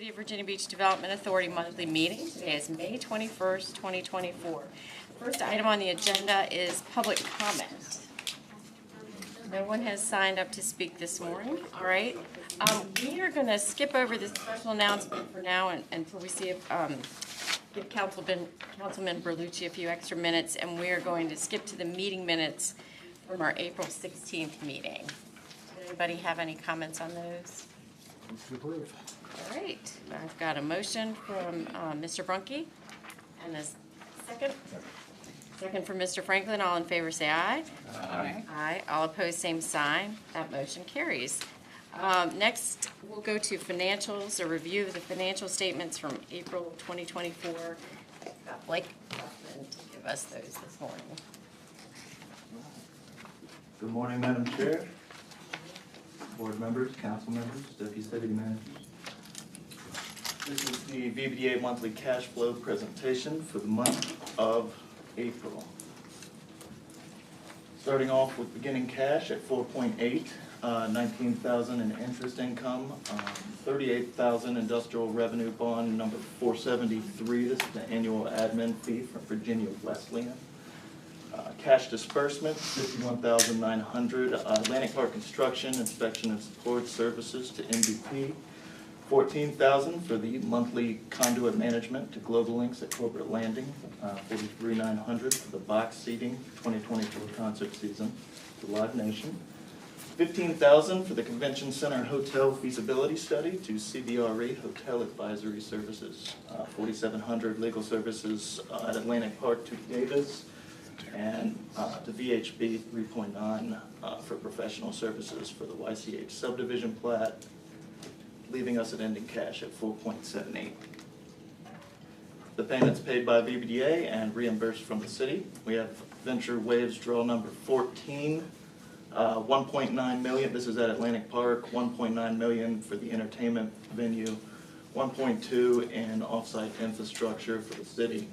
City of Virginia Beach Development Authority monthly meeting. Today is May 21st, 2024. First item on the agenda is public comment. No one has signed up to speak this morning. All right. We are going to skip over this special announcement for now until we see if give Councilman Berlucci a few extra minutes, and we are going to skip to the meeting minutes from our April 16th meeting. Does anybody have any comments on those? Approve. All right, I've got a motion from Mr. Brunke and a second. Second from Mr. Franklin. All in favor say aye. Aye. Aye. All opposed, same sign. That motion carries. Next, we'll go to financials, a review of the financial statements from April 2024. I've got Blake Huffman to give us those this morning. Good morning, Madam Chair, board members, council members, deputy city managers. This is the VBDA monthly cash flow presentation for the month of April. Starting off with beginning cash at 4.8, 19,000 in interest income, 38,000 industrial revenue bond number 473. This is the annual admin fee from Virginia Wesleyan. Cash disbursement, 51,900. Atlantic Park Construction, Inspection and Support Services to MVP. 14,000 for the monthly conduit management to Global Links at Corporate Landing. 43,900 for the box seating 2024 concert season to Live Nation. 15,000 for the Convention Center Hotel feasibility study to CBRE Hotel Advisory Services. 4,700 legal services at Atlantic Park to Davis. And to VHB 3.9 for professional services for the YCH subdivision plat, leaving us at ending cash at 4.78. The payments paid by VBDA and reimbursed from the city. We have Venture Waves draw number 14, 1.9 million. This is at Atlantic Park. 1.9 million for the entertainment venue. 1.2 in offsite infrastructure for the city.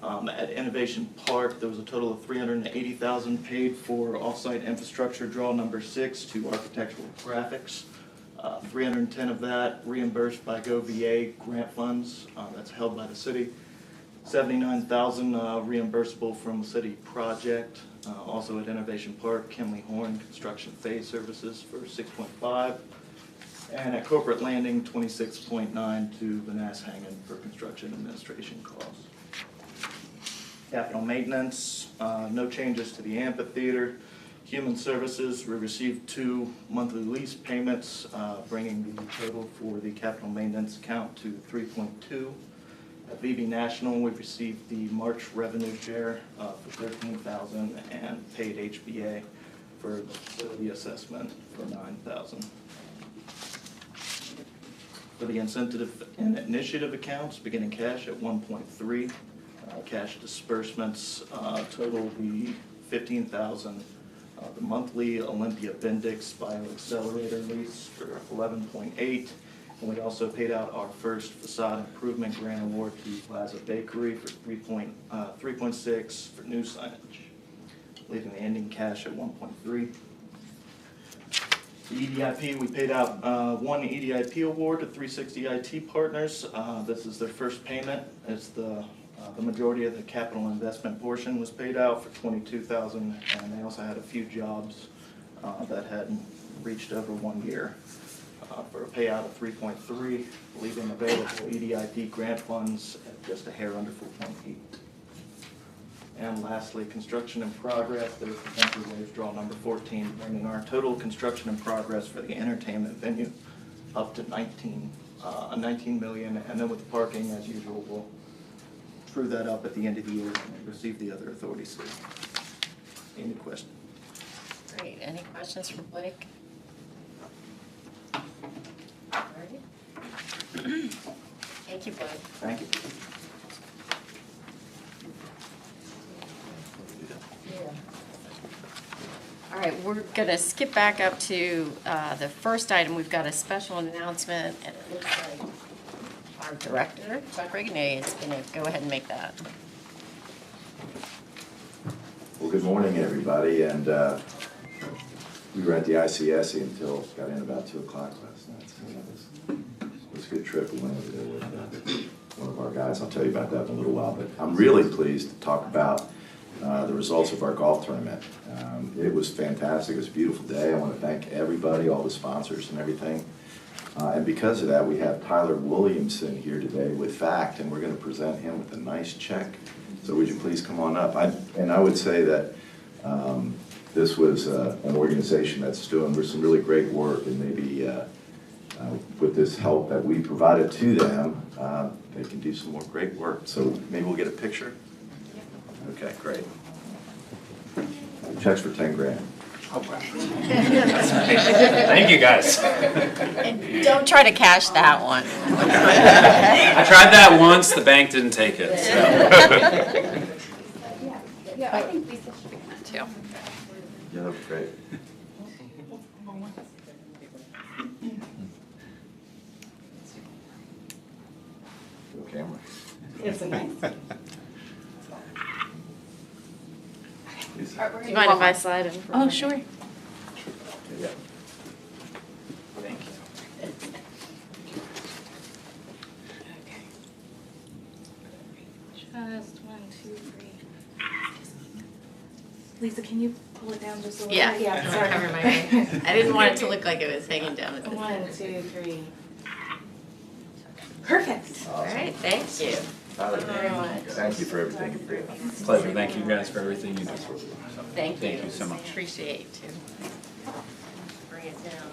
At Innovation Park, there was a total of 380,000 paid for offsite infrastructure draw number 6 to architectural graphics. 310 of that reimbursed by GoVA grant funds that's held by the city. 79,000 reimbursable from the city project. Also at Innovation Park, Kinley Horn Construction Phase Services for 6.5. And at Corporate Landing, 26.9 to Vanass Hangen for construction administration costs. Capital maintenance, no changes to the amphitheater. Human services, we received 2 monthly lease payments, bringing the total for the capital maintenance account to 3.2. At VB National, we received the March revenue share for 13,000 and paid HBA for the facility assessment for 9,000. For the incentive and initiative accounts, beginning cash at 1.3. Cash disbursements total the 15,000. The monthly Olympia Bendix Bioaccelerator lease for 11.8, and we also paid out our first facade improvement grant award to Plaza Bakery for 3.6 for new signage, leaving the ending cash at 1.3. The EDIP, we paid out 1 EDIP award to 360 IT Partners. This is their first payment. It's the majority of the capital investment portion was paid out for 22,000, and they also had a few jobs that hadn't reached over 1 year for a payout of 3.3, leaving available EDIP grant funds at just a hair under 4.8. And lastly, construction in progress. There's the Venture Waves draw number 14, bringing our total construction in progress for the entertainment venue up to 19 million, and then with the parking, as usual, we'll true that up at the end of the year and receive the other authorities. Any questions? Great. Any questions for Blake? All right. Thank you, Blake. Thank you. All right, we're going to skip back up to the first item. We've got a special announcement, and it looks like our director, Chuck Rigney, is going to go ahead and make that. Well, good morning, everybody, and we were at the ICSC until got in about 2 o'clock last night, so it was good trip we went over there with one of our guys. I'll tell you about that in a little while. But I'm really pleased to talk about the results of our golf tournament. It was fantastic. It was a beautiful day. I want to thank everybody, all the sponsors and everything. And because of that, we have Tyler Williamson here today with FACT, and we're going to present him with a nice check. So would you please come on up? I would say that this was an organization that's doing some really great work, and maybe with this help that we provided to them, they can do some more great work. So maybe we'll get a picture? Okay, great. Checks for 10 grand. Thank you, guys. And don't try to cash that one. I tried that once, the bank didn't take it, so. Yeah, I think Lisa should be on too. Yeah, that was great. Go camera. It's nice. Lisa. Do you mind if I slide in? Oh, sure. Yeah. Thank you. Just 1, 2, 3. Lisa, can you pull it down just a little Yeah, bit? I wanna cover my face. I didn't want it to look like it was hanging down at this 1, end. 2, 3. Perfect. All right, thank you. Tyler, Very much. thank you for everything. Pleasure, thank you guys for everything you do. Thank you. Thank you so much. Appreciate it too. Bring it down.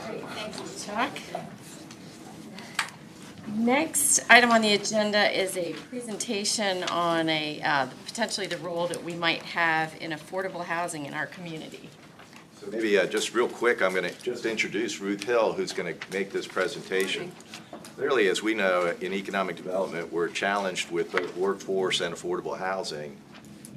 Great, thank you, Chuck. Next item on the agenda is a presentation on potentially the role that we might have in affordable housing in our community. So maybe just real quick, I'm going to just introduce Ruth Hill, who's going to make this presentation. Clearly, as we know, in economic development, we're challenged with both workforce and affordable housing.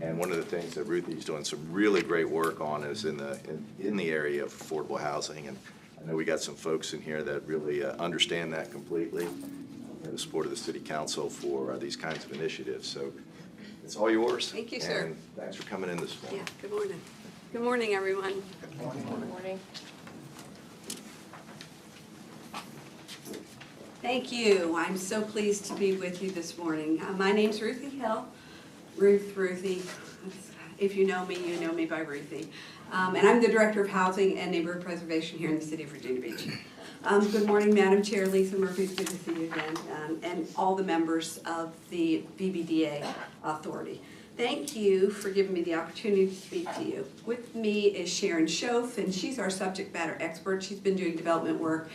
And one of the things that Ruthie's doing some really great work on is in the area of affordable housing. And I know we got some folks in here that really understand that completely. And the support of the City Council for these kinds of initiatives. So it's all yours. Thank you, sir. And thanks for coming in this morning. Yeah, good morning. Good morning, everyone. Good morning. Thank you. I'm so pleased to be with you this morning. My name's Ruthie Hill. Ruthie. If you know me by Ruthie. And I'm the Director of Housing and Neighborhood Preservation here in the City of Virginia Beach. Good morning, Madam Chair, Lisa Murphy, it's good to see you again, and all the members of the BBDA Authority. Thank you for giving me the opportunity to speak to you. With me is Sharon Schoaf, and she's our subject matter expert. She's been doing development work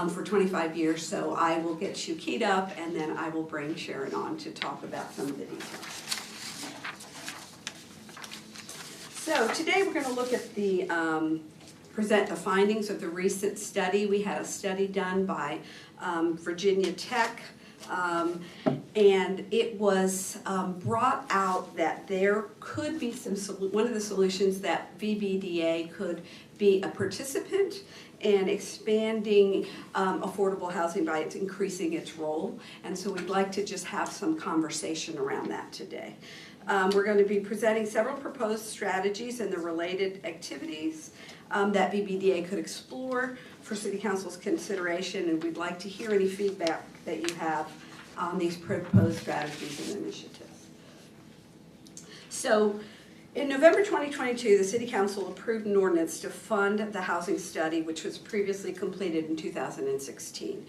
for 25 years, so I will get you keyed up, and then I will bring Sharon on to talk about some of the details. So today we're going to look at present the findings of the recent study. We had a study done by Virginia Tech, and it was brought out that there could be one of the solutions that VBDA could be a participant in expanding affordable housing by increasing its role. And so we'd like to just have some conversation around that today. We're going to be presenting several proposed strategies and the related activities that BBDA could explore for City Council's consideration, and we'd like to hear any feedback that you have on these proposed strategies and initiatives. So, in November 2022, the City Council approved an ordinance to fund the housing study, which was previously completed in 2016.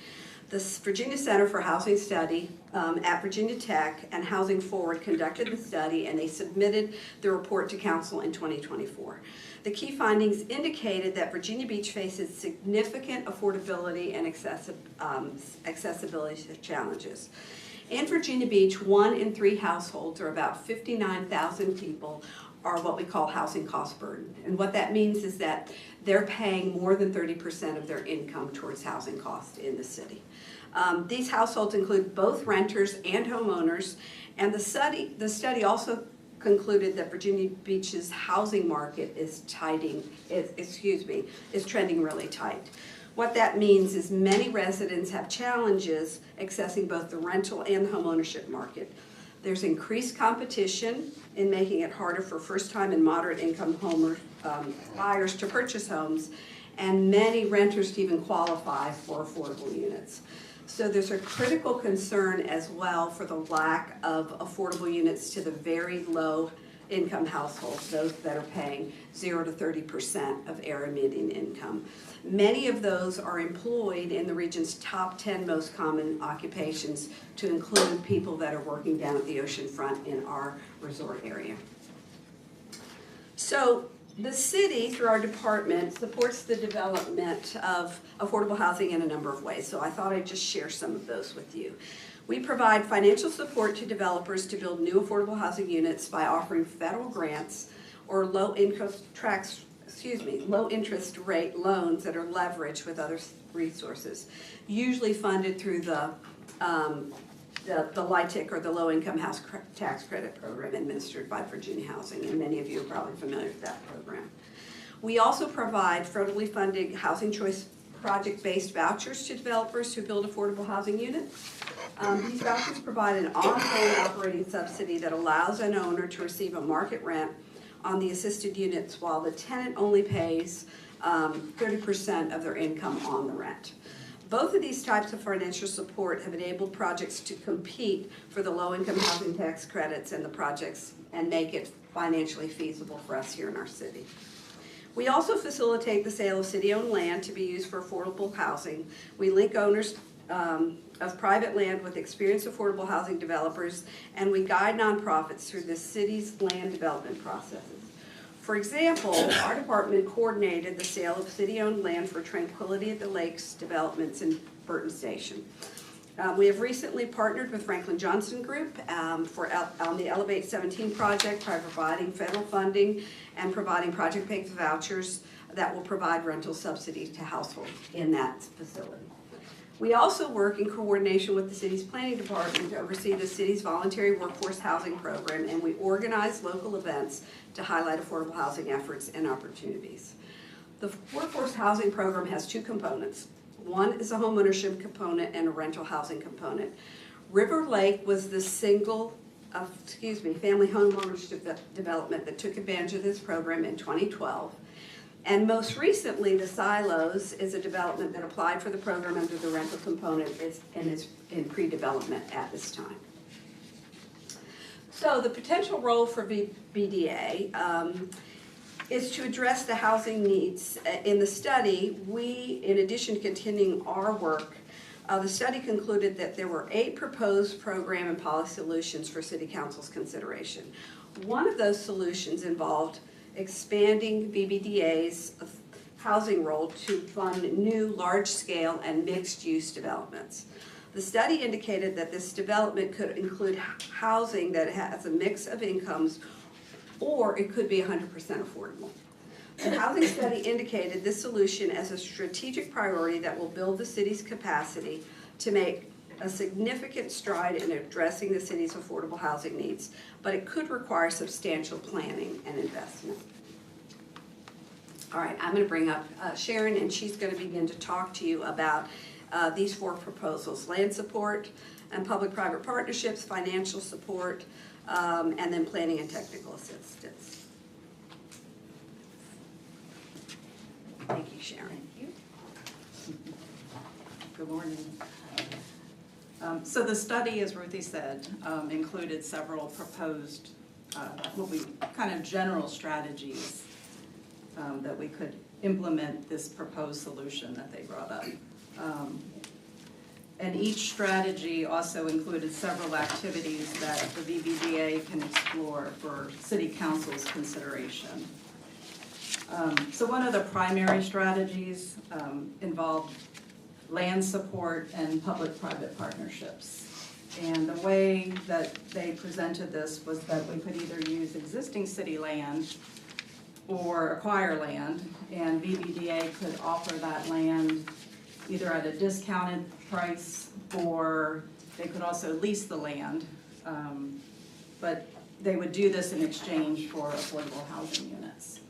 The Virginia Center for Housing Study at Virginia Tech and Housing Forward conducted the study, and they submitted the report to Council in 2024. The key findings indicated that Virginia Beach faces significant affordability and accessibility challenges. In Virginia Beach, 1 in 3 households, or about 59,000 people, are what we call housing cost burden. And what that means is that they're paying more than 30% of their income towards housing costs in the city. These households include both renters and homeowners, and the study also concluded that Virginia Beach's housing market is trending really tight. What that means is many residents have challenges accessing both the rental and the homeownership market. There's increased competition in making it harder for first-time and moderate-income buyers to purchase homes, and many renters to even qualify for affordable units. So there's a critical concern as well for the lack of affordable units to the very low income households, those that are paying 0 to 30% of area median income. Many of those are employed in the region's top 10 most common occupations, to include people that are working down at the ocean front in our resort area. So the city, through our department, supports the development of affordable housing in a number of ways. So I thought I'd just share some of those with you. We provide financial support to developers to build new affordable housing units by offering federal grants or low interest rate loans that are leveraged with other resources, usually funded through the LIHTC, or the Low Income House Tax Credit Program, administered by Virginia Housing, and many of you are probably familiar with that program. We also provide federally funded housing choice project-based vouchers to developers who build affordable housing units. These vouchers provide an ongoing operating subsidy that allows an owner to receive a market rent on the assisted units, while the tenant only pays 30% of their income on the rent. Both of these types of financial support have enabled projects to compete for the low-income housing tax credits and the projects, and make it financially feasible for us here in our city. We also facilitate the sale of city-owned land to be used for affordable housing. We link owners of private land with experienced affordable housing developers, and we guide nonprofits through the city's land development processes. For example, our department coordinated the sale of city-owned land for Tranquility at the Lakes developments in Burton Station. We have recently partnered with Franklin Johnson Group on the Elevate 17 project by providing federal funding and providing project-based vouchers that will provide rental subsidies to households in that facility. We also work in coordination with the city's planning department to oversee the city's voluntary workforce housing program, and we organize local events to highlight affordable housing efforts and opportunities. The workforce housing program has two components. One is a homeownership component and a rental housing component. River Lake was the family homeownership development that took advantage of this program in 2012. And most recently, the Silos is a development that applied for the program under the rental component and is in pre-development at this time. So the potential role for VBDA is to address the housing needs. In the study, we, in addition to continuing our work, the study concluded that there were 8 proposed program and policy solutions for City Council's consideration. One of those solutions involved expanding VBDA's housing role to fund new large-scale and mixed-use developments. The study indicated that this development could include housing that has a mix of incomes, or it could be 100% affordable. The housing study indicated this solution as a strategic priority that will build the city's capacity to make a significant stride in addressing the city's affordable housing needs, but it could require substantial planning and investment. All right, I'm going to bring up Sharon, and she's going to begin to talk to you about these 4 proposals: land support and public-private partnerships, financial support, and then planning and technical assistance. Thank you, Sharon. Thank you. Good morning. So the study, as Ruthie said, included several proposed, what we kind of general strategies that we could implement this proposed solution that they brought up. And each strategy also included several activities that the VBDA can explore for City Council's consideration. So one of the primary strategies involved land support and public-private partnerships. And the way that they presented this was that we could either use existing city land or acquire land, and VBDA could offer that land either at a discounted price, or they could also lease the land, but they would do this in exchange for affordable housing units.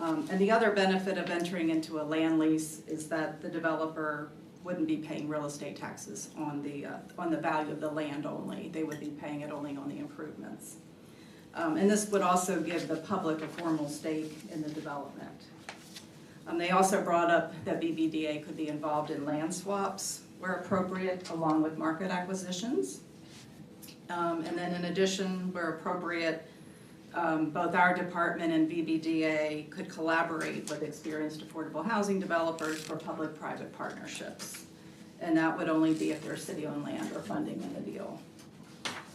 And the other benefit of entering into a land lease is that the developer wouldn't be paying real estate taxes on the value of the land only. They would be paying it only on the improvements. And this would also give the public a formal stake in the development. They also brought up that BBDA could be involved in land swaps where appropriate, along with market acquisitions. And then in addition, where appropriate, both our department and BBDA could collaborate with experienced affordable housing developers for public-private partnerships. And that would only be if there's city-owned land or funding in the deal.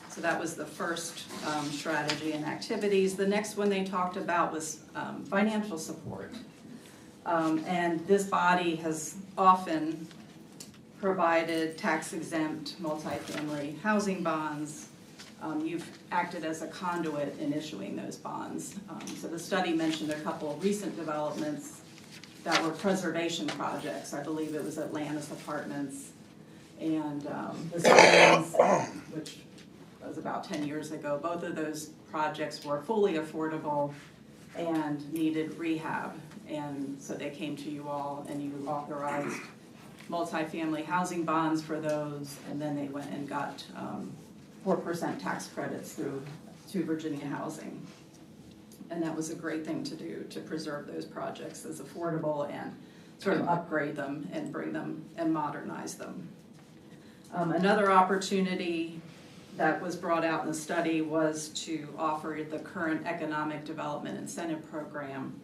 So that was the first strategy and activities. The next one they talked about was financial support. And this body has often provided tax-exempt multifamily housing bonds. You've acted as a conduit in issuing those bonds. So the study mentioned a couple of recent developments that were preservation projects. I believe it was Atlantis Apartments and the Springs, which was about 10 years ago. Both of those projects were fully affordable and needed rehab. And so they came to you all and you authorized multifamily housing bonds for those, and then they went and got 4% tax credits through Virginia Housing. And that was a great thing to do, to preserve those projects as affordable and sort of upgrade them and bring them and modernize them. Another opportunity that was brought out in the study was to offer the current economic development incentive program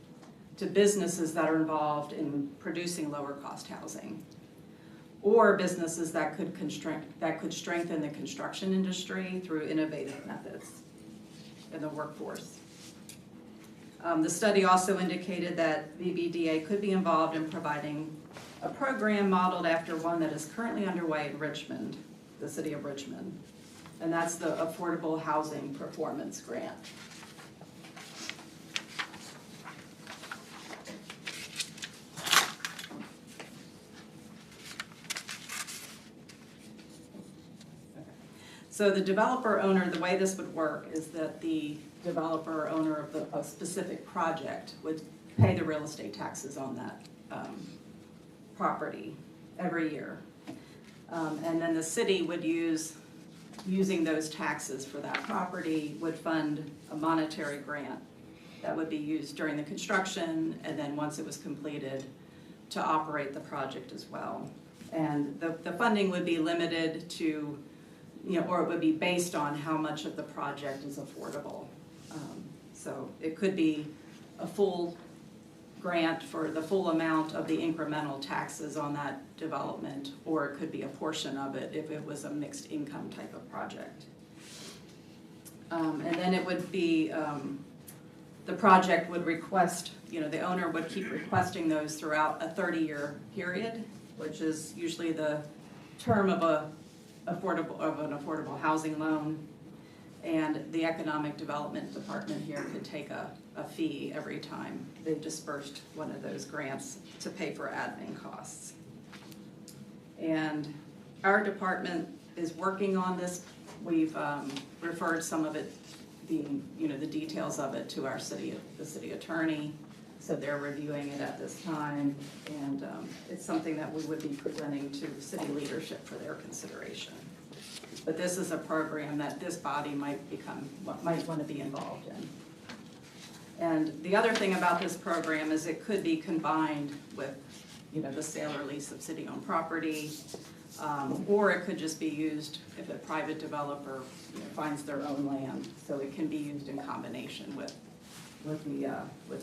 to businesses that are involved in producing lower cost housing, or businesses that could strengthen the construction industry through innovative methods in the workforce. The study also indicated that BBDA could be involved in providing a program modeled after one that is currently underway in Richmond, the city of Richmond, and that's the Affordable Housing Performance Grant. So the developer owner, the way this would work is that the developer owner of a specific project would pay the real estate taxes on that property every year. And then the city would using those taxes for that property, would fund a monetary grant that would be used during the construction, and then once it was completed, to operate the project as well. And the funding would be limited to, or it would be based on how much of the project is affordable. So it could be a full grant for the full amount of the incremental taxes on that development, or it could be a portion of it if it was a mixed income type of project. And then it would be, the project would request, the owner would keep requesting those throughout a 30-year period, which is usually the term of an affordable housing loan. And the Economic Development Department here could take a fee every time they dispersed one of those grants to pay for admin costs. And our department is working on this. We've referred some of it, the details of it, to the city attorney. So they're reviewing it at this time, and it's something that we would be presenting to city leadership for their consideration. But this is a program that this body might want to be involved in. And the other thing about this program is it could be combined with, the sale or lease of city-owned property, or it could just be used if a private developer finds their own land. So it can be used in combination with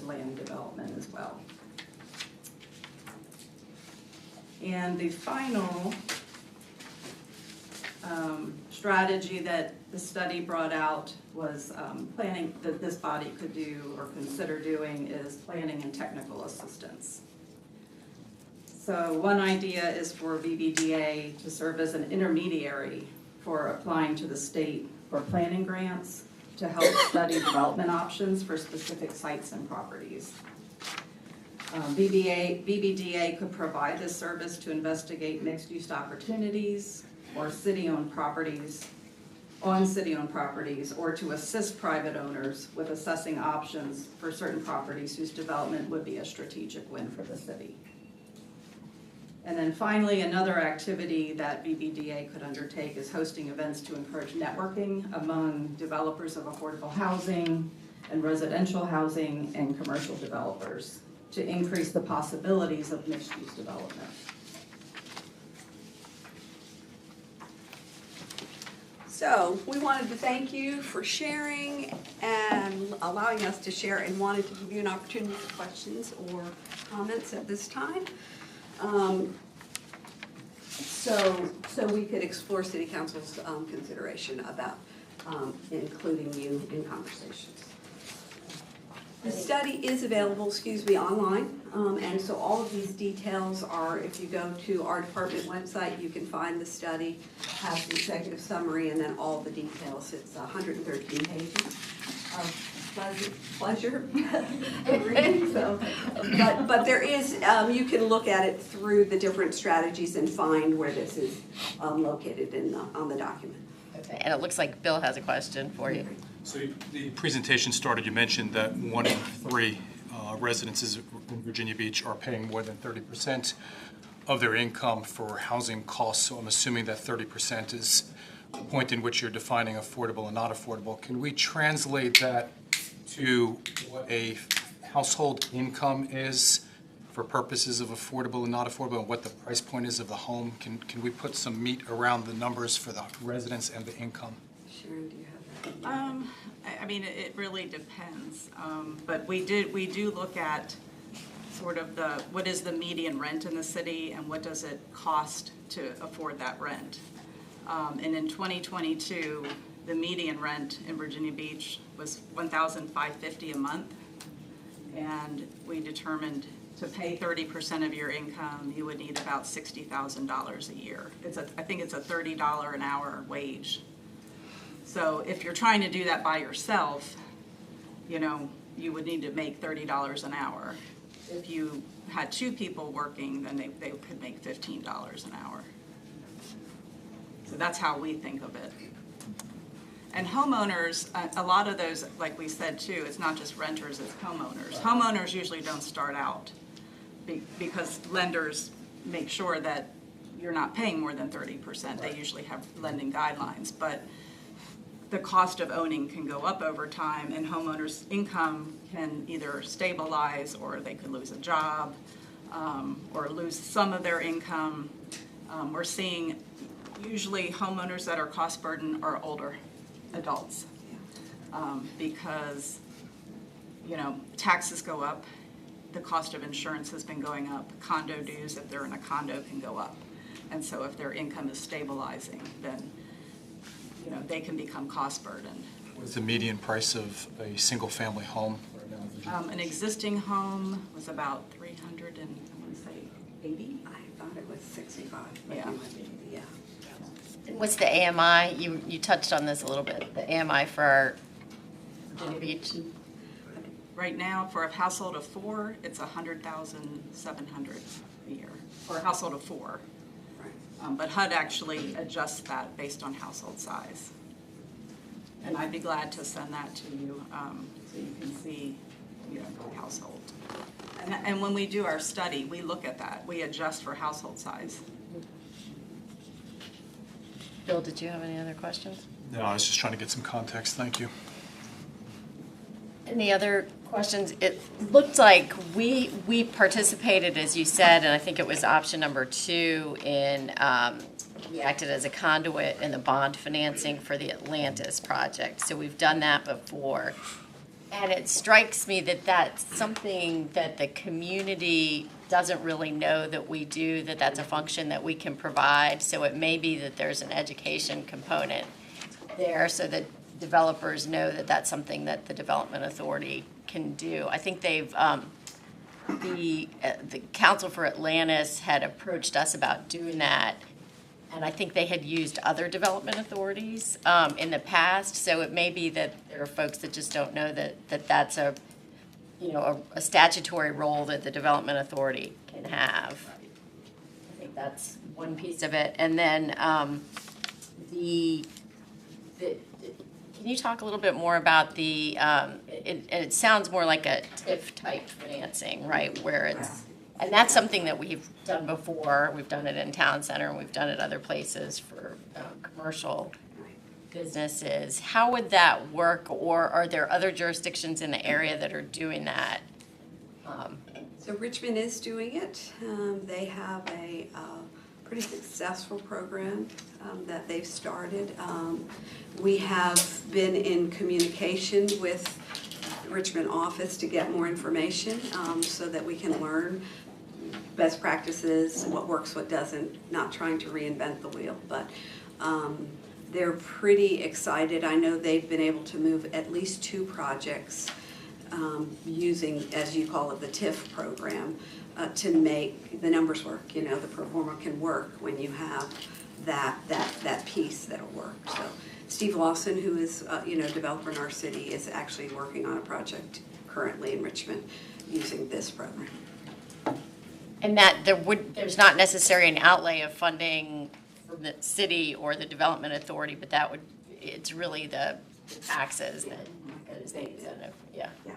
land development as well. And the final strategy that the study brought out was planning, that this body could do or consider doing, is planning and technical assistance. So one idea is for BBDA to serve as an intermediary for applying to the state for planning grants to help study development options for specific sites and properties. BBDA could provide this service to investigate mixed-use opportunities or city-owned properties, or to assist private owners with assessing options for certain properties whose development would be a strategic win for the city. And then finally, another activity that BBDA could undertake is hosting events to encourage networking among developers of affordable housing and residential housing and commercial developers to increase the possibilities of mixed-use development. So we wanted to thank you for sharing and allowing us to share, and wanted to give you an opportunity for questions or comments at this time. So we could explore City Council's consideration about including you in conversations. The study is available, online, and so all of these details are, if you go to our department website, you can find the study, has the executive summary, and then all the details. It's 113 pages of pleasure reading, but there is, you can look at it through the different strategies and find where this is located on the document. Okay, and it looks like Bill has a question for you. So the presentation started, you mentioned that 1 in 3 residences in Virginia Beach are paying more than 30% of their income for housing costs. So I'm assuming that 30% is the point in which you're defining affordable and not affordable. Can we translate that to what a household income is for purposes of affordable and not affordable, and what the price point is of the home? Can we put some meat around the numbers for the residents and the income? Sharon, do you have that? I mean, it really depends, but we do look at sort of what is the median rent in the city and what does it cost to afford that rent. And in 2022, the median rent in Virginia Beach was $1,550 a month, and we determined to pay 30% of your income, you would need about $60,000 a year. I think it's a $30 an hour wage. So if you're trying to do that by yourself, you would need to make $30 an hour. If you had 2 people working, then they could make $15 an hour. So that's how we think of it. And homeowners, a lot of those, like we said too, it's not just renters, it's homeowners. Homeowners usually don't start out because lenders make sure that you're not paying more than 30%. They usually have lending guidelines, but the cost of owning can go up over time, and homeowners' income can either stabilize, or they could lose a job, or lose some of their income. We're seeing usually homeowners that are cost burdened are older adults, because taxes go up, the cost of insurance has been going up, condo dues, if they're in a condo, can go up, and so if their income is stabilizing, then they can become cost burdened. What's the median price of a single-family home right now in Virginia? An existing home was about 300 and I want to say 80. I thought it was 65. Yeah. Yeah. What's the AMI? You touched on this a little bit. The AMI for Virginia Beach. Right now, for a household of 4, it's $100,700 a year for a household of 4. But HUD actually adjusts that based on household size. And I'd be glad to send that to you so you can see, the household. And when we do our study, we look at that. We adjust for household size. Bill, did you have any other questions? No, I was just trying to get some context. Thank you. Any other questions? It looked like we participated, as you said, and I think it was option number 2 in, we acted as a conduit in the bond financing for the Atlantis project. So we've done that before. And it strikes me that that's something that the community doesn't really know that we do, that that's a function that we can provide. So it may be that there's an education component there so that developers know that that's something that the Development Authority can do. I think they've, the Council for Atlantis had approached us about doing that, and I think they had used other development authorities in the past, so it may be that there are folks that just don't know that that's a statutory role that the Development Authority can have. I think that's one piece of it. And then can you talk a little bit more about it sounds more like a TIF type financing, right? Where it's And that's something that we've done before. We've done it in Town Center, and we've done it other places for commercial businesses. How would that work, or are there other jurisdictions in the area that are doing that? So Richmond is doing it. They have a pretty successful program that they've started. We have been in communication with the Richmond office to get more information so that we can learn best practices, what works, what doesn't, not trying to reinvent the wheel. But they're pretty excited. I know they've been able to move at least 2 projects using, as you call it, the TIF program to make the numbers work. You know, the pro forma can work when you have that piece that'll work. So Steve Lawson, who is developer in our city, is actually working on a project currently in Richmond using this program. And that there's not necessarily an outlay of funding from the city or the development authority, but it's really the taxes that is the incentive, yeah. Yeah.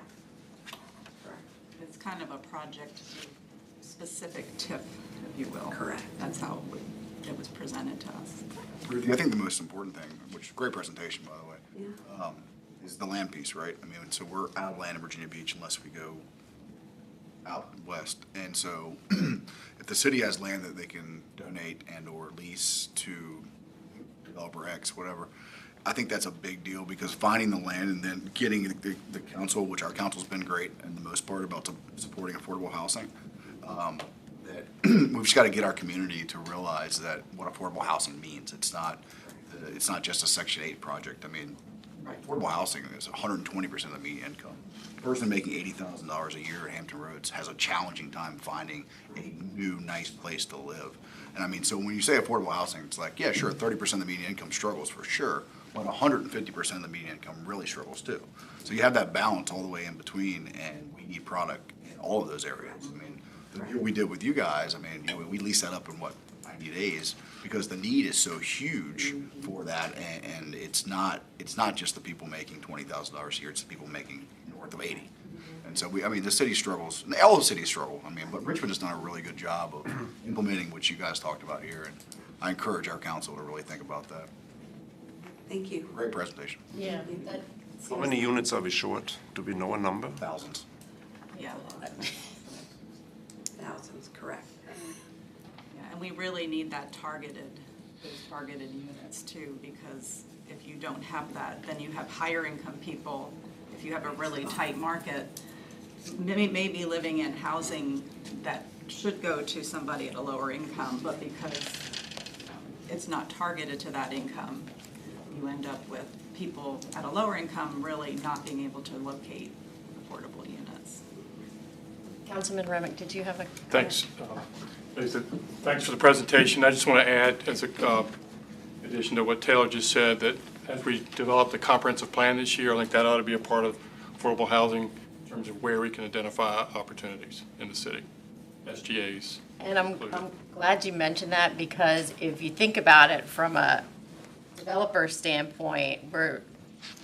It's kind of a project-specific tip, if you will. Correct. That's how it was presented to us. Ruthie, I think the most important thing, which great presentation, by the way, Yeah. is the land piece, right? I mean, so we're out of land in Virginia Beach unless we go out west. And so if the city has land that they can donate and or lease to developer X, whatever, I think that's a big deal, because finding the land and then getting the council, which our council's been great in the most part about supporting affordable housing, that we've just got to get our community to realize that what affordable housing means. It's not just a Section 8 project. I mean, affordable housing is 120% of the median income. A person making $80,000 a year at Hampton Roads has a challenging time finding a new, nice place to live. And I mean, so when you say affordable housing, it's like, yeah, sure, 30% of the median income struggles for sure, but 150% of the median income really struggles too. So you have that balance all the way in between, and we need product in all of those areas. I mean, the deal we did with you guys, I mean, we leased that up in 90 days, because the need is so huge for that, and it's not just the people making $20,000 a year, it's the people making north of 80. And so the city struggles, and all the cities struggle, but Richmond has done a really good job of implementing what you guys talked about here, and I encourage our council to really think about that. Thank you. Great presentation. Yeah. How many units are we short? Do we know a number? Thousands. Yeah. Thousands, correct. Yeah, and we really need those targeted units too, because if you don't have that, then you have higher income people. If you have a really tight market, maybe living in housing that should go to somebody at a lower income, but because it's not targeted to that income, you end up with people at a lower income really not being able to locate affordable units. Councilman Remick, did you have a? Thanks. Thanks for the presentation. I just want to add, as a addition to what Taylor just said, that as we develop the comprehensive plan this year, I think that ought to be a part of affordable housing in terms of where we can identify opportunities in the city, SGAs. And I'm glad you mentioned that, because if you think about it from a developer standpoint, we're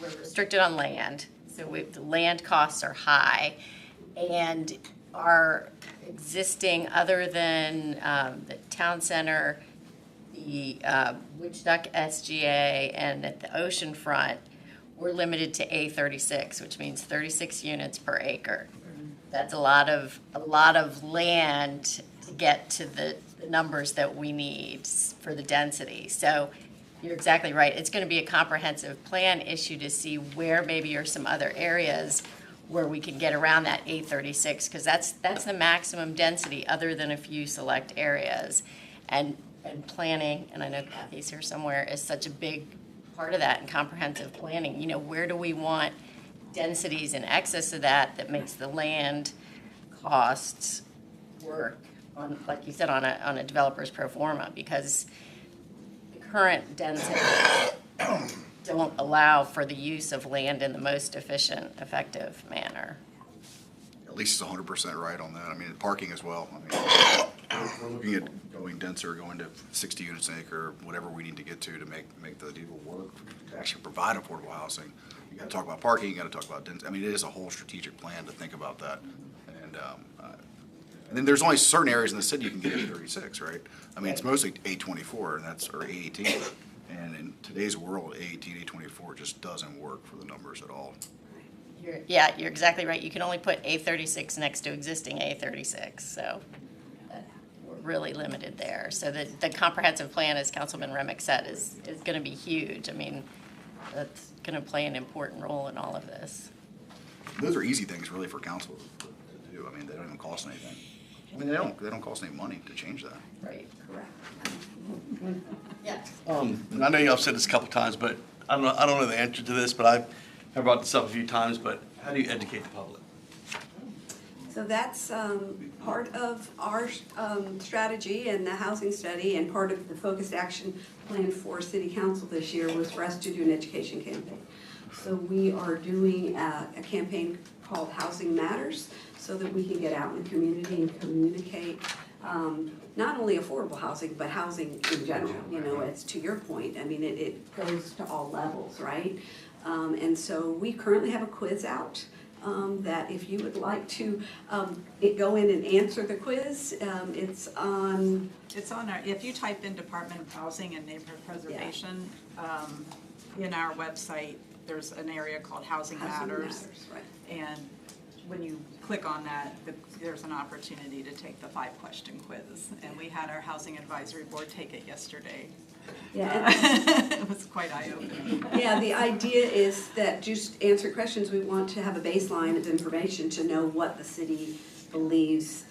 restricted on land, so the land costs are high, and our existing, other than the town center, the Witch Duck SGA, and at the ocean front, we're limited to A36, which means 36 units per acre. That's a lot of land to get to the numbers that we need for the density. So you're exactly right. It's going to be a comprehensive plan issue to see where maybe are some other areas where we can get around that A36, because that's the maximum density other than a few select areas. And planning, and I know Kathy's here somewhere, is such a big part of that in comprehensive planning. You know, where do we want densities in excess of that makes the land costs work on, like you said, on a developer's pro forma, because the current density don't allow for the use of land in the most efficient, effective manner. At least it's 100% right on that. I mean, parking as well. We're looking at going denser, going to 60 units an acre, whatever we need to get to make the deal work, to actually provide affordable housing. You got to talk about parking, you got to talk about density. I mean, it is a whole strategic plan to think about that. And And then there's only certain areas in the city you can get A36, right? I mean, it's mostly A24, and that's, or A18. And in today's world, A18, A24 just doesn't work for the numbers at all. Yeah, you're exactly right. You can only put A36 next to existing A36, so we're really limited there. So the comprehensive plan, as Councilman Remick said, is going to be huge. I mean, that's going to play an important role in all of this. Those are easy things really for council to do. I mean, they don't even cost anything. I mean, they don't cost any money to change that. Right, correct. Yes. And I know y'all said this a couple times, but I don't know the answer to this, but I've brought this up a few times, but how do you educate the public? So that's part of our strategy and the housing study, and part of the focused action plan for city council this year was for us to do an education campaign. So we are doing a campaign called Housing Matters, so that we can get out in the community and communicate not only affordable housing, but housing in general. You know, it's to your point, I mean, it goes to all levels, right? And so we currently have a quiz out that if you would like to go in and answer the quiz, it's on our, if you type in Department of Housing and Neighborhood Preservation, in our website, there's an area called Housing Matters. Right. And when you click on that, there's an opportunity to take the 5-question quiz. And we had our Housing Advisory Board take it yesterday. Yeah, It was quite eye-opening. yeah, the idea is that just answer questions, we want to have a baseline of information to know what the city believes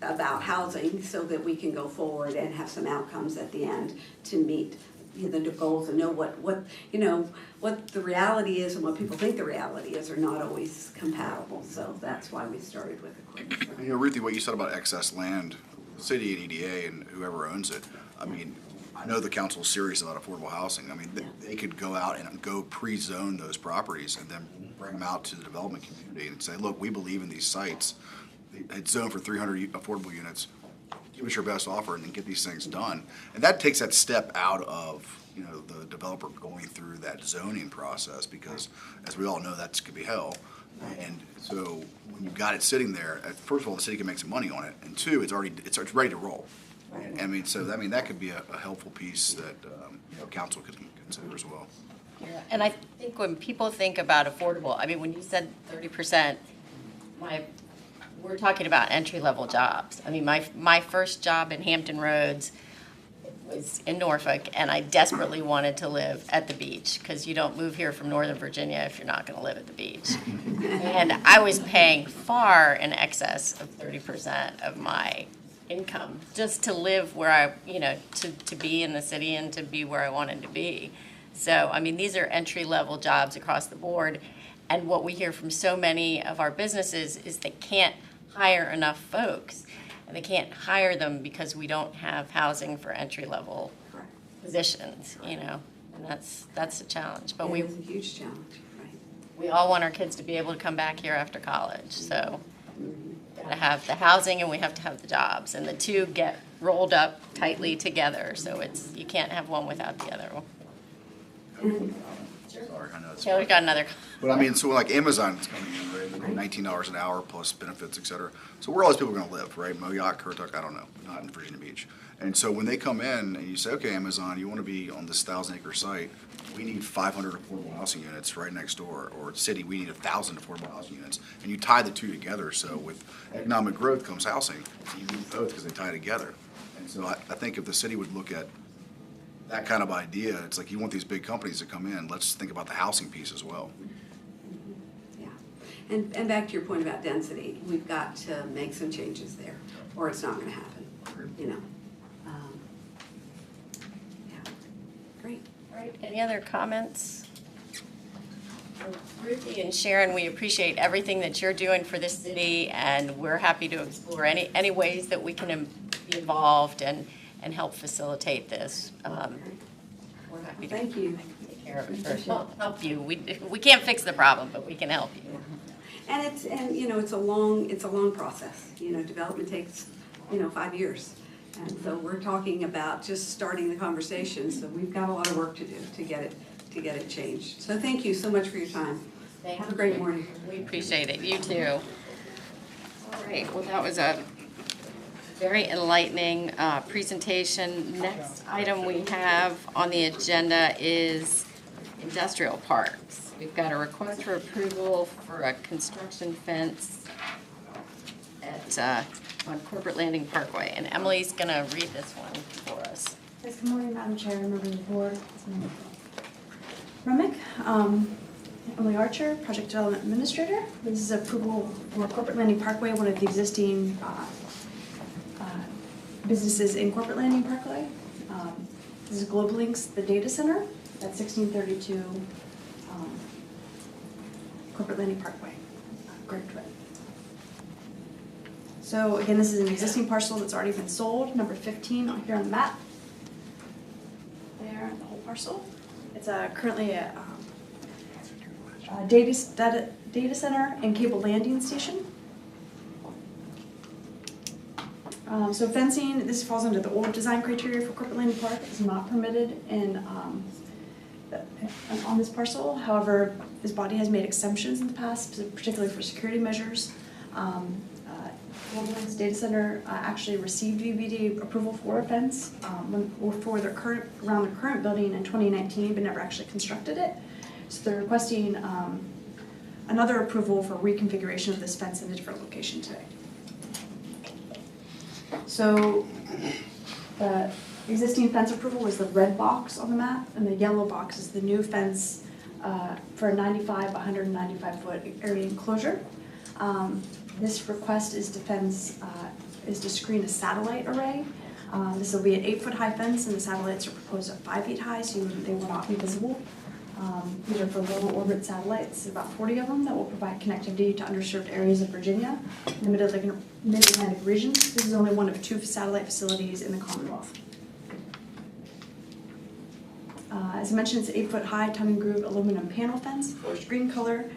about housing, so that we can go forward and have some outcomes at the end to meet the goals and know what the reality is, and what people think the reality is are not always compatible. So that's why we started with a quiz. You know, Ruthie, what you said about excess land, the city and EDA and whoever owns it, I mean, I know the council's serious about affordable housing. I mean, they could go out and go pre-zone those properties and then bring them out to the development community and say, look, we believe in these sites. It's zoned for 300 affordable units. Give us your best offer and then get these things done. And that takes that step out of, you know, the developer going through that zoning process, because as we all know, that could be hell. And so when you've got it sitting there, first of all, the city can make some money on it, and two, it's ready to roll. I mean, so that could be a helpful piece that council could consider as well. Yeah, and I think when people think about affordable, I mean, when you said 30%, we're talking about entry-level jobs. I mean, my first job in Hampton Roads was in Norfolk, and I desperately wanted to live at the beach, because you don't move here from Northern Virginia if you're not going to live at the beach. And I was paying far in excess of 30% of my income just to live where I, to be in the city and to be where I wanted to be. So, I mean, these are entry-level jobs across the board. And what we hear from so many of our businesses is they can't hire enough folks. And they can't hire them because we don't have housing for entry-level positions, and that's a challenge. But It's a huge challenge, right? we all want our kids to be able to come back here after college. So to have the housing and we have to have the jobs, and the two get rolled up tightly together, so you can't have one without the other. Sorry, I know it's. Taylor's got another. But I mean, so like Amazon's coming in, right, $19 an hour plus benefits, et cetera. So where are all these people gonna live, right? Moyoc, Currituck, I don't know, not in Virginia Beach. And so when they come in and you say, okay, Amazon, you wanna be on this 1,000-acre site, we need 500 affordable housing units right next door, or city, we need 1,000 affordable housing units. And you tie the two together, so with economic growth comes housing. So you need both because they tie together. And so I think if the city would look at that kind of idea, it's like you want these big companies to come in, let's think about the housing piece as well. Yeah, and back to your point about density, we've got to make some changes there, or it's not gonna happen, Yeah, great. All right, any other comments? Ruthie and Sharon, we appreciate everything that you're doing for this city, and we're happy to explore any ways that we can be involved and help facilitate this. We're happy to Thank you. take care of it, or help you. We can't fix the problem, but we can help you. And it's a long process. Development takes 5 years, and so we're talking about just starting the conversation. So we've got a lot of work to do to get it changed. So thank you so much for your time. Have a great morning. We appreciate it. You too. All right. Well, that was a Very enlightening presentation. Next item we have on the agenda is industrial parks. We've got a request for approval for a construction fence at, on Corporate Landing Parkway. And Emily's going to read this one for us. Yes, good morning, Madam Chair, members of the board. Remick, Emily Archer, Project Development Administrator. This is approval for Corporate Landing Parkway, one of the existing businesses in Corporate Landing Parkway. This is Global Links, the data center at 1632 Corporate Landing Parkway, Great Twin. So again, this is an existing parcel that's already been sold, number 15 on here on the map. There, the whole parcel. It's currently a data center and cable landing station. So fencing, this falls under the old design criteria for Corporate Landing Park. It's not permitted in on this parcel. However, this body has made exemptions in the past, particularly for security measures. Global Links Data Center actually received VBD approval for a fence for their around their current building in 2019, but never actually constructed it. So they're requesting another approval for reconfiguration of this fence in a different location today. So the existing fence approval was the red box on the map, and the yellow box is the new fence for a 195 foot area enclosure. This request is to screen a satellite array. This will be an 8 foot high fence, and the satellites are proposed at 5 feet high, so they will not be visible. These are for low orbit satellites, about 40 of them, that will provide connectivity to underserved areas of Virginia, the Mid-Atlantic region. This is only one of 2 satellite facilities in the Commonwealth. As I mentioned, it's an 8 foot high tongue and groove aluminum panel fence, forest green color.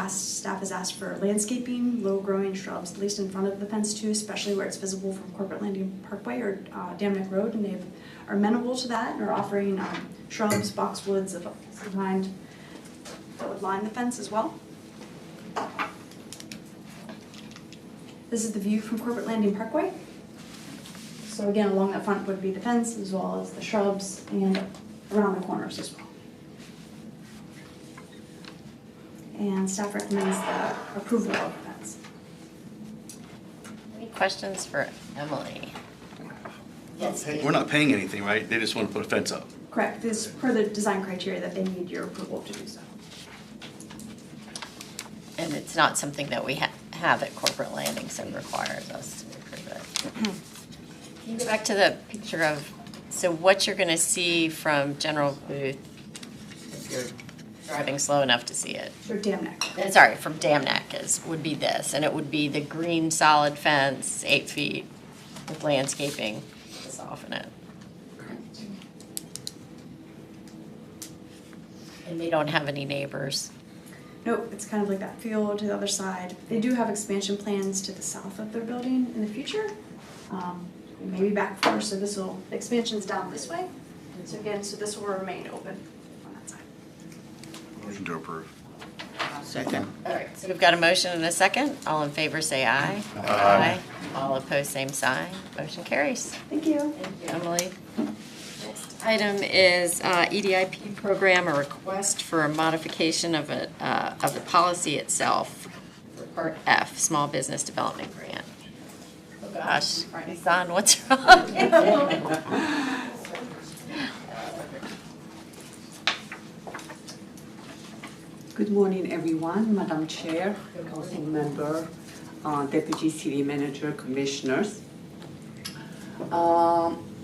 Staff has asked for landscaping, low growing shrubs, at least in front of the fence too, especially where it's visible from Corporate Landing Parkway or Dam Neck Road, and they are amenable to that and are offering shrubs, boxwoods of some kind that would line the fence as well. This is the view from Corporate Landing Parkway. So again, along that front would be the fence as well as the shrubs and around the corners as well. And staff recommends the approval of the fence. Any questions for Emily? Yes. We're not paying anything, right? They just want to put a fence up. Correct. This is per the design criteria that they need your approval to do so. And it's not something that we have at Corporate Landing, so it requires us to approve it. Can you go back to the picture of, so what you're going to see from General Booth if you're driving slow enough to see it? For Dam Neck. Sorry, from Dam Neck would be this, and it would be the green solid fence, 8 feet, with landscaping to soften it. And they don't have any neighbors. Nope, it's kind of like that field to the other side. They do have expansion plans to the south of their building in the future. Maybe back first, so the expansion's down this way. So again, this will remain open on that side. Motion to approve. Second. All right, so we've got a motion and a second. All in favor, say aye. Aye. All opposed, same sign. Motion carries. Thank you. Thank you, Emily. Next item is EDIP program, a request for a modification of the policy itself for Part F, Small Business Development Grant. Oh gosh, Son, what's wrong? Good morning, everyone. Madam Chair, Council Member, Deputy City Manager, Commissioners.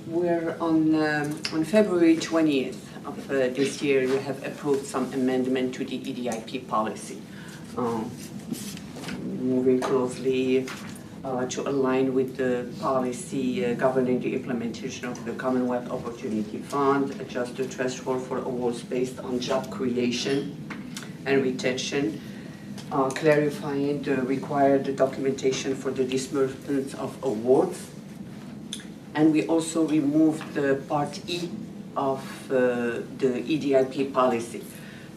We're on February 20th of this year, you have approved some amendment to the EDIP policy. Moving closely to align with the policy governing the implementation of the Commonwealth Opportunity Fund, adjust the threshold for awards based on job creation and retention, clarifying the required documentation for the disbursement of awards. And we also removed the Part E of the EDIP policy.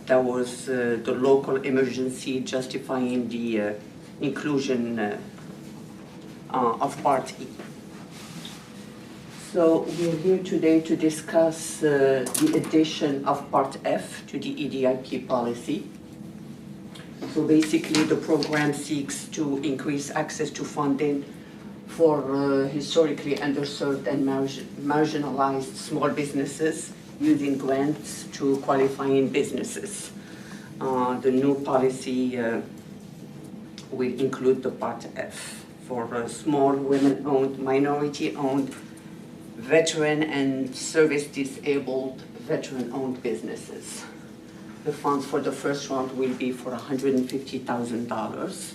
That was the local emergency justifying the inclusion of Part E. So we're here today to discuss the addition of Part F to the EDIP policy. So basically, the program seeks to increase access to funding for historically underserved and marginalized small businesses using grants to qualifying businesses. The new policy will include the Part F for small women-owned, minority-owned, veteran and service-disabled veteran-owned businesses. The funds for the first round will be for $150,000.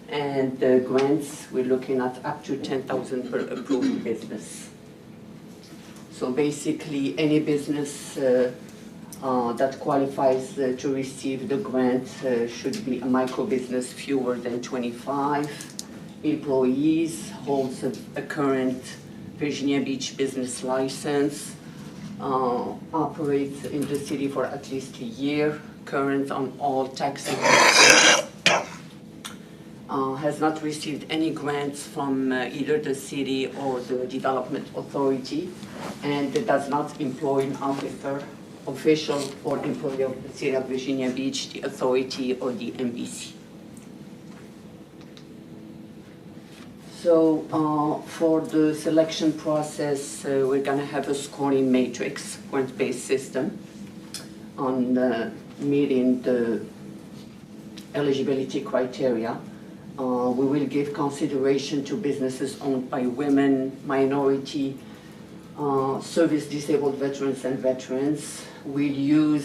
And the grants, we're looking at up to $10,000 per approved business. So basically, any business that qualifies to receive the grant should be a micro business fewer than 25 employees, holds a current Virginia Beach business license, operates in the city for at least a year, current on all taxes, has not received any grants from either the city or the development authority, and does not employ an official or employee of the city of Virginia Beach, the authority, or the MBC. So for the selection process, we're going to have a scoring matrix, point-based system, on meeting the eligibility criteria. We will give consideration to businesses owned by women, minority, service-disabled veterans and veterans. We'll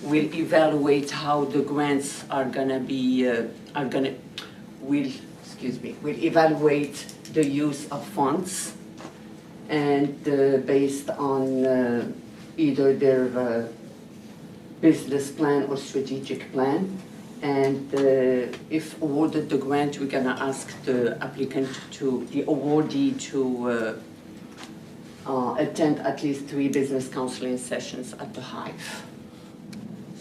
evaluate how the grants are going to be, we'll evaluate the use of funds, and based on either their business plan or strategic plan. And if awarded the grant, we're going to ask the applicant the awardee to attend at least 3 business counseling sessions at the Hive.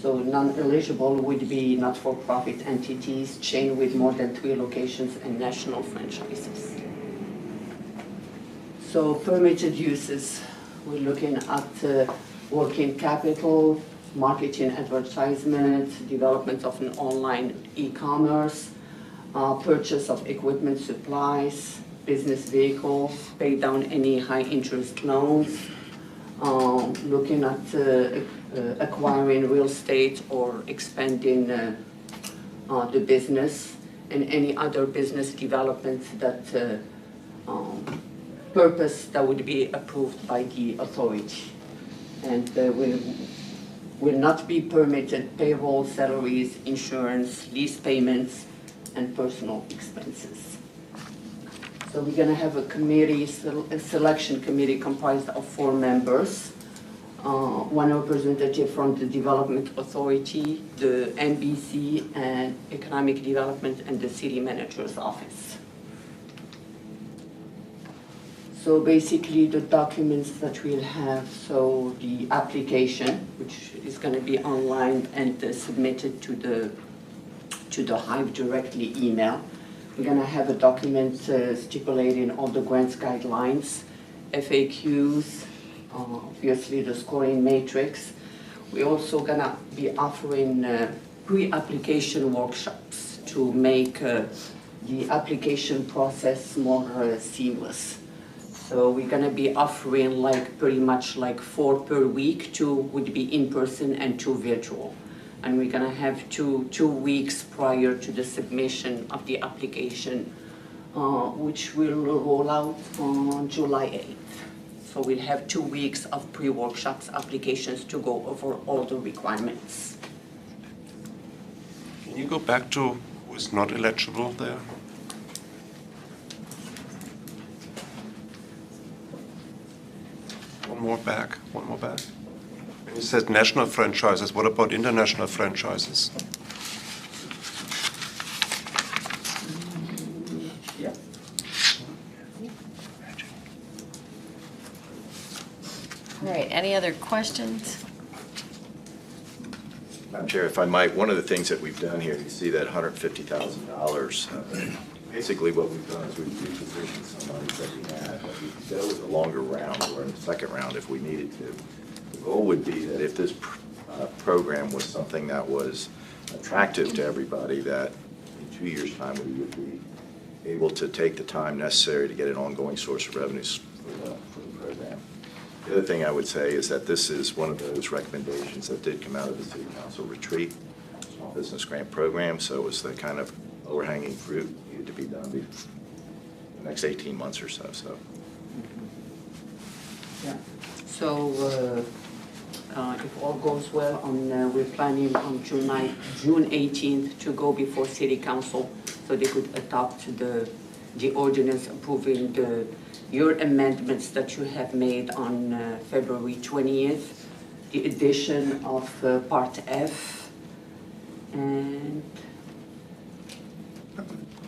So non-eligible would be not-for-profit entities, chain with more than 3 locations, and national franchises. So permitted uses, we're looking at working capital, marketing, advertisement, development of an online e-commerce, purchase of equipment, supplies, business vehicles, pay down any high-interest loans, looking at acquiring real estate or expanding the business, and any other business development that purpose that would be approved by the authority. And will not be permitted payroll, salaries, insurance, lease payments, and personal expenses. So we're going to have a committee, a selection committee comprised of 4 members. 1 representative from the Development Authority, the NBC, and Economic Development, and the City Manager's Office. So basically the documents that we'll have, so the application, which is going to be online and submitted to the Hive directly email. We're going to have a document stipulating all the grants guidelines, FAQs, obviously the scoring matrix. We're also going to be offering pre-application workshops to make the application process more seamless. So we're going to be offering pretty much 4 per week. 2 would be in person and 2 virtual. And we're going to have two weeks prior to the submission of the application, which will roll out on July 8th. So we'll have 2 weeks of pre-workshops applications to go over all the requirements. Can you go back to who is not eligible there? One more back. When you said national franchises, what about international franchises? Yeah. All right, any other questions? Madam Chair, if I might, one of the things that we've done here, you see that $150,000 Basically, what we've done is we've repositioned some money that we had, but we could go with a longer round or a second round if we needed to. The goal would be that if this program was something that was attractive to everybody, that in 2 years' time, we would be able to take the time necessary to get an ongoing source of revenues for the program. The other thing I would say is that this is one of those recommendations that did come out of the City Council retreat, Small Business Grant Program, so it was the kind of overhanging fruit needed to be done in the next 18 months or so. Yeah. So if all goes well, we're planning on June 18th to go before City Council so they could adopt the ordinance approving your amendments that you have made on February 20th, the addition of Part F, and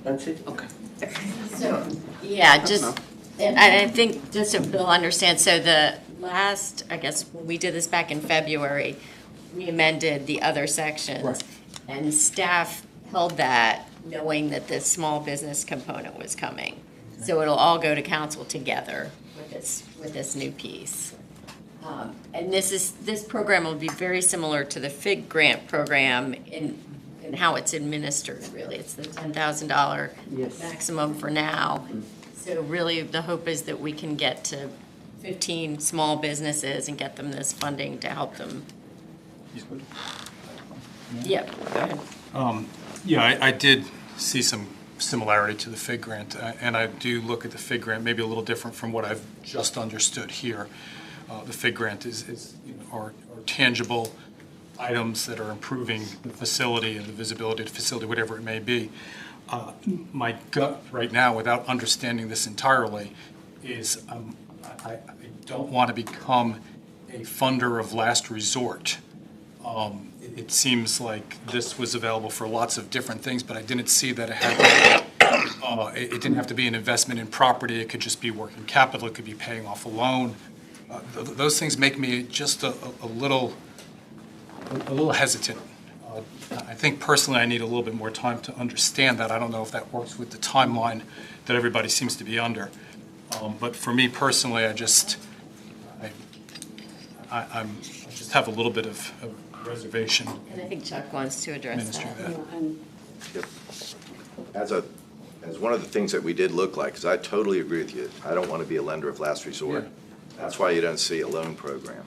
that's it? Okay. So, yeah, just, and I think, just so Bill understands, so the last, I guess, when we did this back in February, we amended the other sections. Right. And staff held that, knowing that this small business component was coming. So it'll all go to council together with this new piece. And this program will be very similar to the FIG grant program in how it's administered, really. It's the $10,000 Yes. maximum for now. So really, the hope is that we can get to 15 small businesses and get them this funding to help them. Yep. Go ahead. Yeah, I did see some similarity to the FIG grant, and I do look at the FIG grant maybe a little different from what I've just understood here. The FIG grant are tangible items that are improving the facility and the visibility of the facility, whatever it may be. My gut right now, without understanding this entirely, is I don't want to become a funder of last resort. It seems like this was available for lots of different things, but I didn't see that it didn't have to be an investment in property. It could just be working capital. It could be paying off a loan. Those things make me just a little hesitant. I think personally I need a little bit more time to understand that. I don't know if that works with the timeline that everybody seems to be under. But for me personally, I just have a little bit of reservation. And I think Chuck wants to address that. Yep. As one of the things that we did look like, because I totally agree with you, I don't want to be a lender of last resort. Yeah. That's why you don't see a loan program.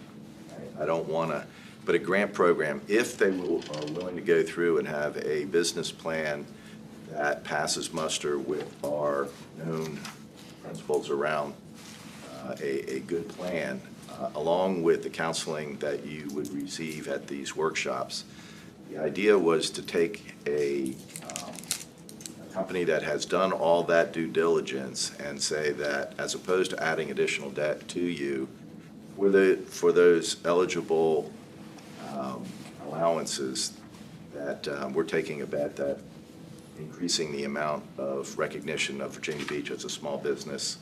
I don't want to, but a grant program, if they are willing to go through and have a business plan that passes muster with our known principles around a good plan, along with the counseling that you would receive at these workshops. The idea was to take a company that has done all that due diligence and say that as opposed to adding additional debt to you, for those eligible allowances, that we're taking a bet that increasing the amount of recognition of Virginia Beach as a small business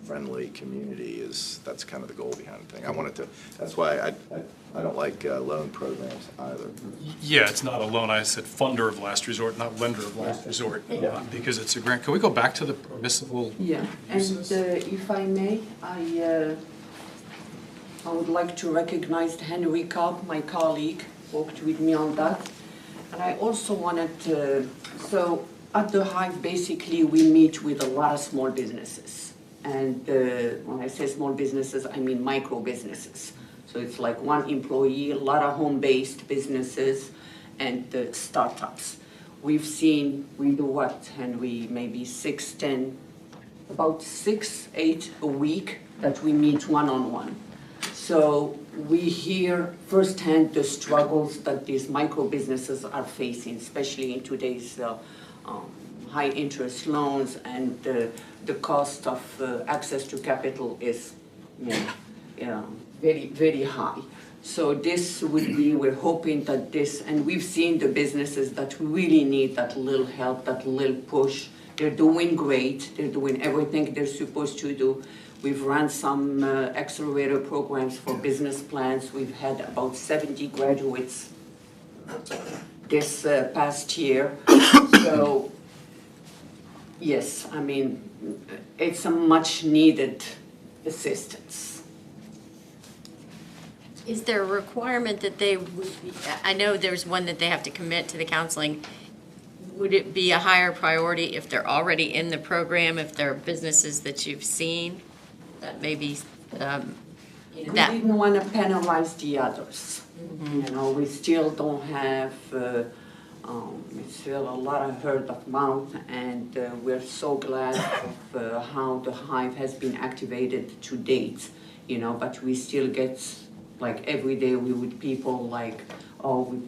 friendly community that's kind of the goal behind the thing. That's why I don't like loan programs either. Yeah, it's not a loan. I said funder of last resort, not lender of last resort, because it's a grant. Can we go back to the permissible Yeah, and uses? if I may, I would like to recognize Henry Cobb, my colleague, worked with me on that. And I also wanted to, so at the Hive, basically, we meet with a lot of small businesses. And when I say small businesses, I mean micro businesses. So it's like one employee, a lot of home-based businesses, and startups. We do what, Henry, maybe 6, 10, about 6, 8 a week that we meet one-on-one. So we hear firsthand the struggles that these micro businesses are facing, especially in today's high interest loans, and the cost of access to capital is very, very high. So this would be, we're hoping that this, and we've seen the businesses that really need that little help, that little push. They're doing great. They're doing everything they're supposed to do. We've run some accelerator programs for business plans. We've had about 70 graduates this past year. So yes, I mean, it's a much needed assistance. Is there a requirement that they would be, I know there's one that they have to commit to the counseling. Would it be a higher priority if they're already in the program, if there are businesses that you've seen that maybe, We that, didn't want to penalize the others. You know, we still don't have, it's still a lot of word of mouth, and we're so glad of how the Hive has been activated to date, you know, but we still get, like, every day we would people like, oh, we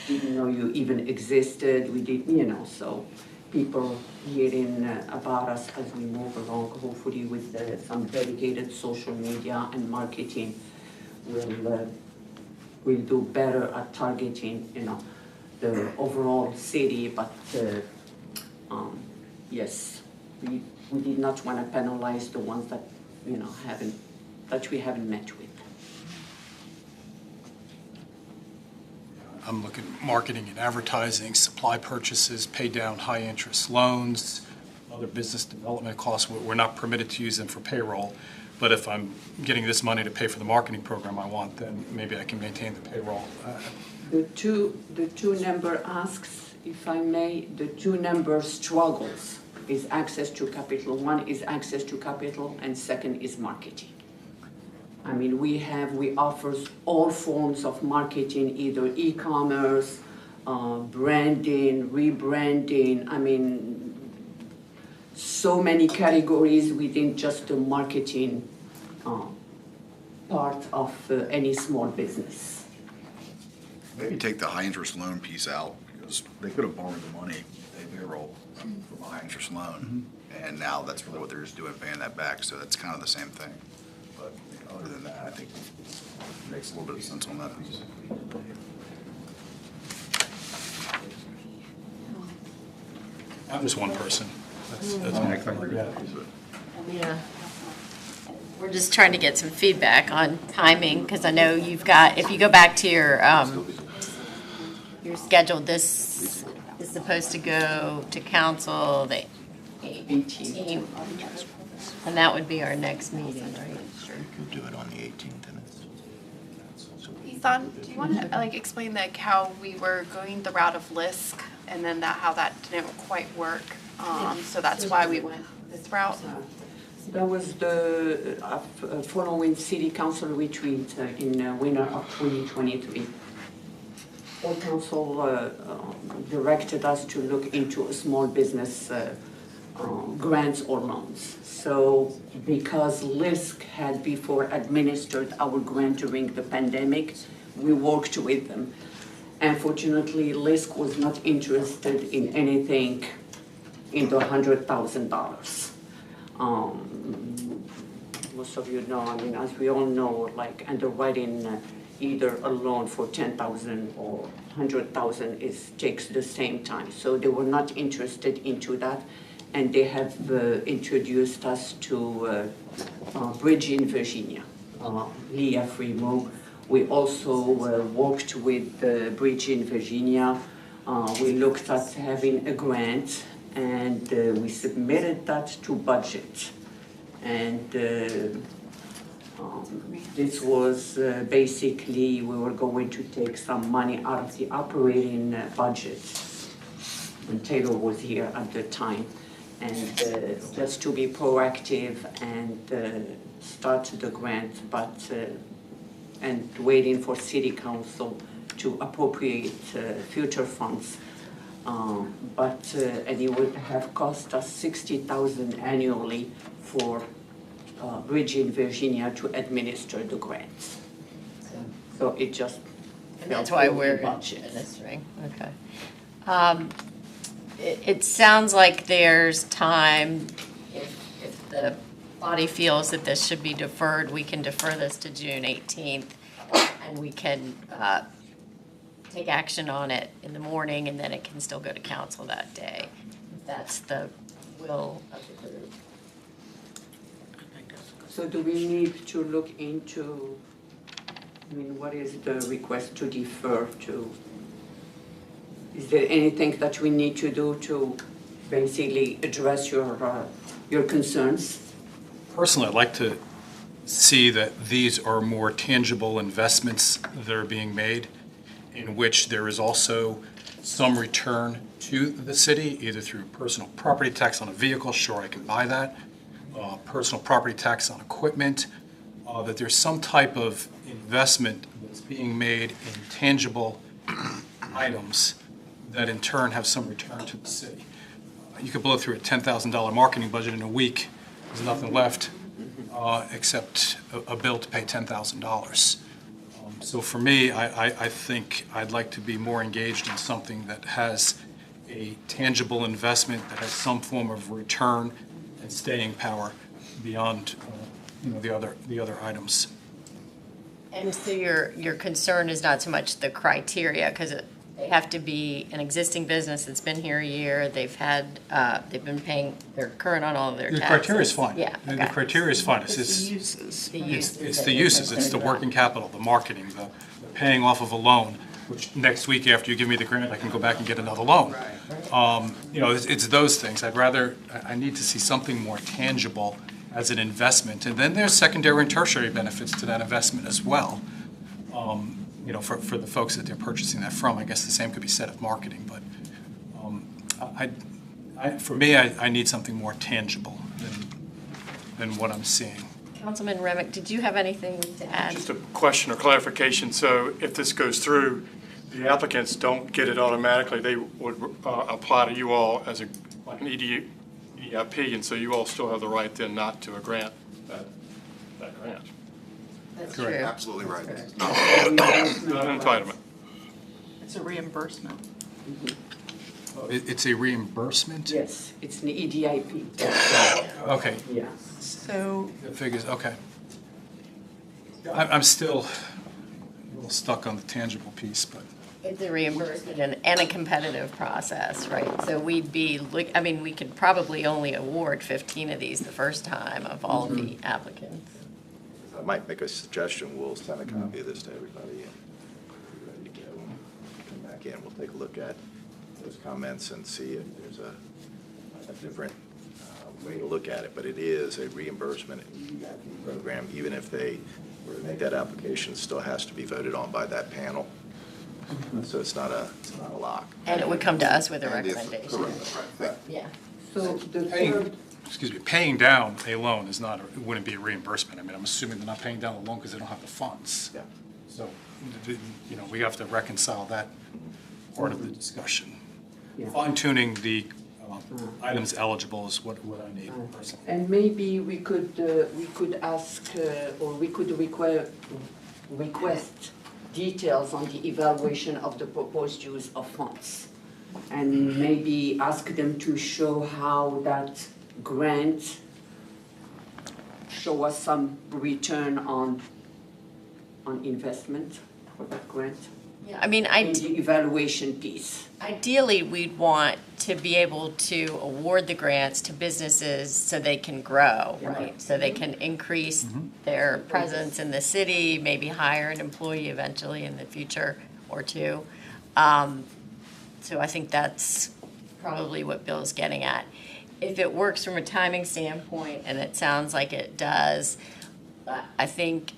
didn't know you even existed, we didn't, you know, so people hearing about us as we move along, hopefully with some dedicated social media and marketing, we'll do better at targeting, you know, the overall city, but yes, we did not want to penalize the ones that, you know, that we haven't met with. I'm looking at marketing and advertising, supply purchases, pay down high-interest loans, other business development costs. We're not permitted to use them for payroll, but if I'm getting this money to pay for the marketing program I want, then maybe I can maintain the payroll. The two number asks, if I may, the two number struggles is access to capital. One is access to capital, and second is marketing. I mean, we offer all forms of marketing, either e-commerce, branding, rebranding. I mean, so many categories within just the marketing part of any small business. Maybe take the high-interest loan piece out, because they could have borrowed the money, they payroll from a high-interest loan, and now that's really what they're just doing, paying that back, so that's kind of the same thing. But other than that, I think it makes a little bit of sense on that piece. I'm just one person. That's my opinion. yeah. We're just trying to get some feedback on timing, because I know you've got, if you go back to your schedule, this is supposed to go to council the 18th, and that would be our next meeting, right? Sure, you could do it on the 18th, and Ethan, do you want to like explain like how we were going the route of LISC and then how that didn't quite work? So that's why we went this route. That was the following city council retreat in winter of 2023. All council directed us to look into small business grants or loans. So because LISC had before administered our grant during the pandemic, we worked with them. Unfortunately, LISC was not interested in anything in the $100,000. Most of you know, I mean, as we all know, like underwriting either a loan for $10,000 or $100,000 takes the same time. So they were not interested into that, and they have introduced us to Bridge in Virginia, Leah Fremo. We also worked with Bridge in Virginia. We looked at having a grant, and we submitted that to budget. And this was basically, we were going to take some money out of the operating budget when Taylor was here at the time, and just to be proactive and start the grant, but and waiting for city council to appropriate future funds. And it would have cost us $60,000 annually for Bridge in Virginia to administer the grants. So it just. And that's why we're administering, okay. It sounds like there's time, if the body feels that this should be deferred, we can defer this to June 18th, and we can take action on it in the morning, and then it can still go to council that day. If that's the will of the group. So do we need to look into, I mean, what is the request to defer to? Is there anything that we need to do to basically address your concerns. Personally, I'd like to see that these are more tangible investments that are being made, in which there is also some return to the city, either through personal property tax on a vehicle, sure, I can buy that, personal property tax on equipment, that there's some type of investment that's being made in tangible items that in turn have some return to the city. You could blow through a $10,000 marketing budget in a week, there's nothing left except a bill to pay $10,000. So for me, I think I'd like to be more engaged in something that has a tangible investment, that has some form of return and staying power beyond the other items. And so your concern is not so much the criteria, because they have to be an existing business that's been here a year, they've been paying, they're current on all of their The taxes. criteria is fine. Yeah. The okay. criteria is fine. It's The just- uses. The uses. It's the uses, it's the working capital, the marketing, the paying off of a loan, which next week after you give me the grant, I can go back and get another loan. It's those things. I need to see something more tangible as an investment. And then there's secondary and tertiary benefits to that investment as well. For the folks that they're purchasing that from. I guess the same could be said of marketing, but for me, I need something more tangible than what I'm seeing. Councilman Remick, did you have anything to add? Just a question or clarification. So if this goes through, the applicants don't get it automatically. They would apply to you all as like an EIP, and so you all still have the right then not to grant that grant. That's Correct. true. Absolutely right. Not an entitlement. It's a reimbursement. It's a reimbursement? Yes, it's an EDIP. Okay, Yeah. So the figures, okay. I'm still a little stuck on the tangible piece, but. It's a reimbursement and a competitive process, right? So we could probably only award 15 of these the first time of all of the applicants. I might make a suggestion. We'll send a copy of this to everybody and be ready to go. Come back in, we'll take a look at those comments and see if there's a different way to look at it. But it is a reimbursement program. Even if they were to make that application, it still has to be voted on by that panel. So it's not a lock. And it would come to us with a And if- recommendation. Correct. Yeah. So the third, Paying down a loan is not, it wouldn't be a reimbursement. I mean, I'm assuming they're not paying down a loan because they don't have the funds. Yeah. So, we have to reconcile that part of the discussion. Yeah. Fine tuning the items eligible is what I need personally. and maybe we could ask, or we could request details on the evaluation of the proposed use of funds. And maybe ask them to show how that grant show us some return on investment for that grant. Yeah, I mean, In the evaluation piece. ideally, we'd want to be able to award the grants to businesses so they can grow, right? So they can increase their presence in the city, maybe hire an employee eventually in the future or two. So I think that's probably what Bill's getting at. If it works from a timing standpoint, and it sounds like it does, I think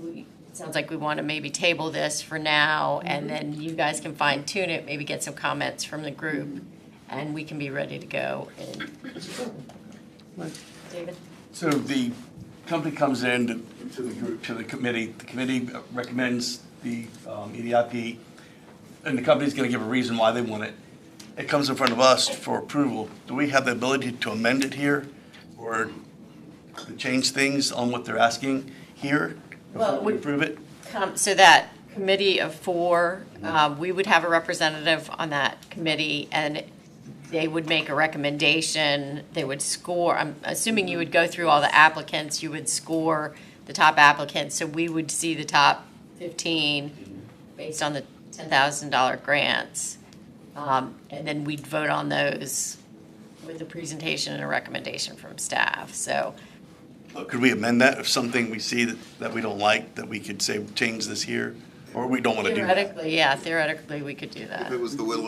it sounds like we want to maybe table this for now, and then you guys can fine tune it, maybe get some comments from the group, and we can be ready to go. David? So the company comes in to the group, to the committee recommends the EDIP, and the company's gonna give a reason why they want it. It comes in front of us for approval. Do we have the ability to amend it here, or to change things on what they're asking here before we approve it? So that committee of four, we would have a representative on that committee, and they would make a recommendation. They would score, I'm assuming you would go through all the applicants, you would score the top applicants, so we would see the top 15 based on the $10,000 grants. And then we'd vote on those with a presentation and a recommendation from staff, so. Could we amend that if something we see that we don't like, that we could say, change this here? or we don't want to do that? Theoretically, we could do If that. it was the will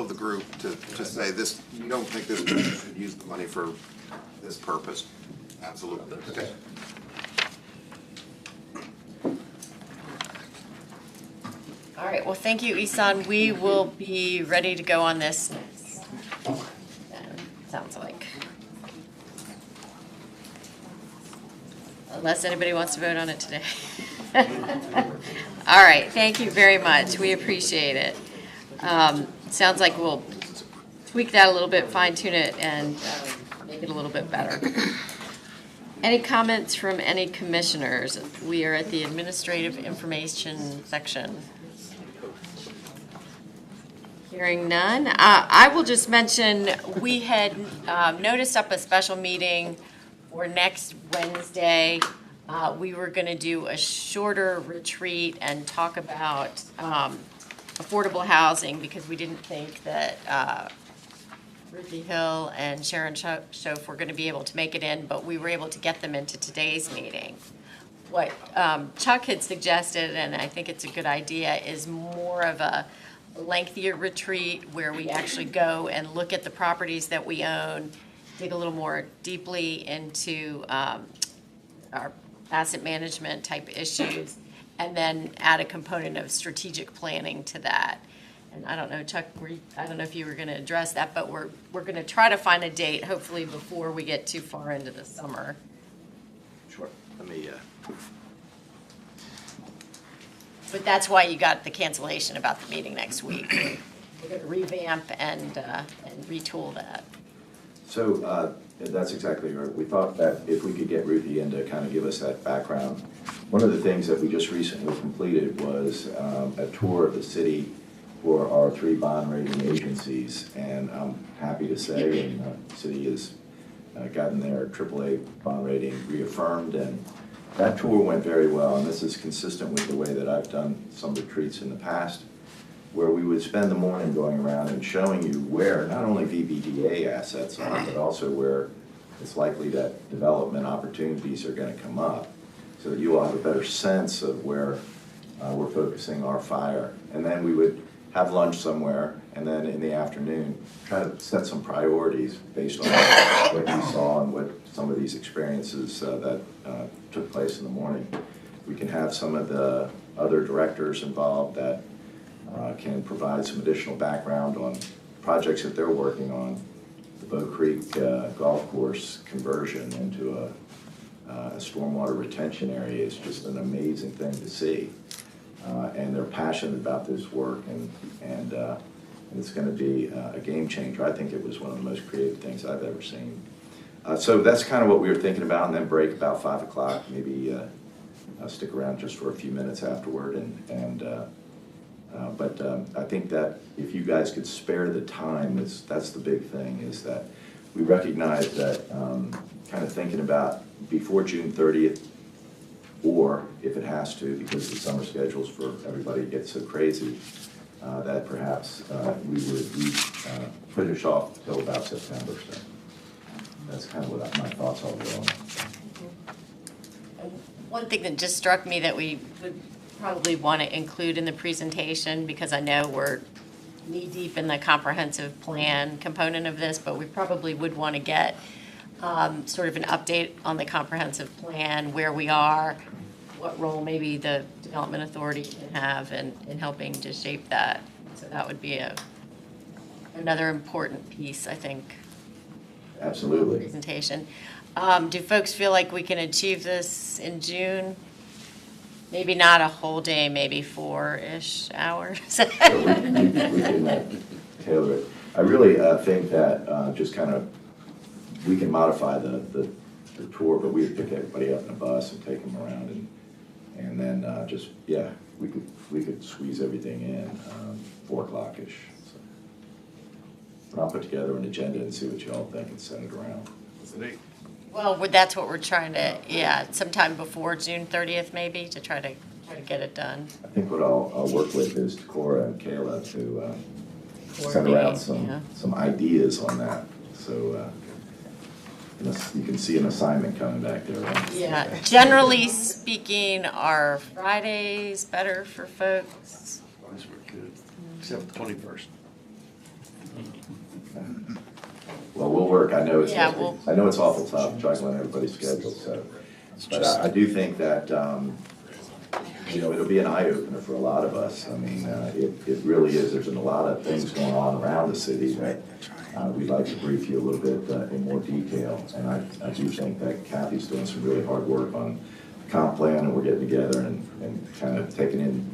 of the group to say this, you don't think this person should use the money for this purpose, absolutely. Okay. All right, well, thank you, Isan. We will be ready to go on this next. Sounds like. Unless anybody wants to vote on it today. All right, thank you very much. We appreciate it. Sounds like we'll tweak that a little bit, fine tune it, and make it a little bit better. Any comments from any commissioners? We are at the administrative information section. Hearing none. I will just mention, we had noticed up a special meeting for next Wednesday. We were going to do a shorter retreat and talk about affordable housing because we didn't think that Ruthie Hill and Sharon Schoaf were going to be able to make it in, but we were able to get them into today's meeting. What Chuck had suggested, and I think it's a good idea, is more of a lengthier retreat where we actually go and look at the properties that we own, dig a little more deeply into our asset management type issues, and then add a component of strategic planning to that. And I don't know, Chuck, I don't know if you were going to address that, but we're going to try to find a date, hopefully before we get too far into the summer. Sure. Let me, But that's why you got the cancellation about the meeting next week. We're going to revamp and retool that. So that's exactly right. We thought that if we could get Ruthie in to kind of give us that background. One of the things that we just recently completed was a tour of the city for our 3 bond rating agencies. And I'm happy to say, the city has gotten their AAA bond rating reaffirmed, and that tour went very well. And this is consistent with the way that I've done some retreats in the past, where we would spend the morning going around and showing you where not only VBDA assets are, but also where it's likely that development opportunities are going to come up, so that you all have a better sense of where we're focusing our fire. And then we would have lunch somewhere, and then in the afternoon, try to set some priorities based on what you saw and what some of these experiences that took place in the morning. We can have some of the other directors involved that can provide some additional background on projects that they're working on. The Bow Creek Golf Course conversion into a stormwater retention area is just an amazing thing to see. And they're passionate about this work, and it's going to be a game changer. I think it was one of the most creative things I've ever seen. So that's kind of what we were thinking about, and then break about 5 o'clock, maybe stick around just for a few minutes afterward. But I think that if you guys could spare the time, that's the big thing, is that we recognize that kind of thinking about before June 30th, or if it has to, because the summer schedules for everybody get so crazy, that perhaps we would push off till about September. So that's kind of what my thoughts are on. One thing that just struck me that we would probably want to include in the presentation, because I know we're knee-deep in the comprehensive plan component of this, but we probably would want to get sort of an update on the comprehensive plan, where we are, what role maybe the Development Authority can have in helping to shape that. So that would be another important piece, I think. Absolutely. Presentation. Do folks feel like we can achieve this in June? Maybe not a whole day, maybe 4-ish hours. So we can tailor it. I really think that just kind of, we can modify the tour, but we would pick everybody up in a bus and take them around, and then just, yeah, we could squeeze everything in 4 o'clock-ish. So. And I'll put together an agenda and see what you all think and send it around. Well, that's what we're trying to, sometime before June 30th maybe, to try to get it done. I think what I'll work with is Cora and Kayla to send around some ideas on that. So you can see an assignment coming back there, right? Yeah, generally speaking, are Fridays better for folks? Except for the 21st. Well, we'll work. I know it's Yeah, I know it's awful tough juggling everybody's schedule. So, but I do think that it'll be an eye opener for a lot of us. I mean, it really is. There's a lot of things going on around the city that we'd like to brief you a little bit in more detail. And I do think that Kathy's doing some really hard work on the comp plan, and we're getting together and kind of taking in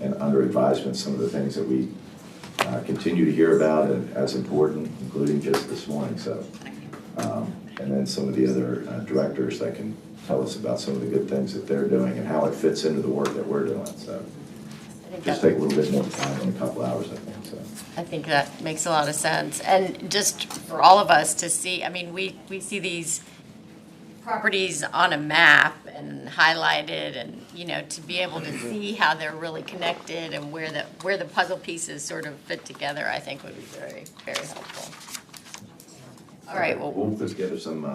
and under advisement some of the things that we continue to hear about as important, including just this morning. So, and then some of the other directors that can tell us about some of the good things that they're doing and how it fits into the work that we're doing. So, just take a little bit more time in a couple hours, I think. So, I think that makes a lot of sense. And just for all of us to see, I mean, we see these properties on a map and highlighted, and to be able to see how they're really connected and where the puzzle pieces sort of fit together, I think would be very, very helpful. All right, well, we'll put together some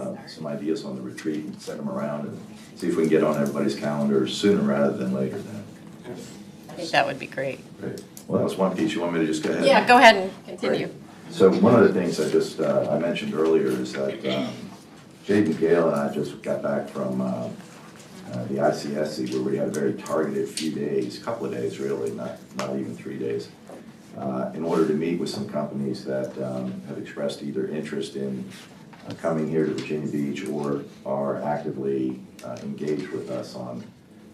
ideas on the retreat and send them around and see if we can get on everybody's calendars sooner rather than later. Then I think that would be great. Great. Well, that was one piece. You want me to just go ahead? Yeah, go ahead and continue. Great. So one of the things I mentioned earlier is that Jaden Gale and I just got back from the ICSC, where we had a very targeted couple of days really, not even 3 days, in order to meet with some companies that have expressed either interest in coming here to Virginia Beach or are actively engaged with us on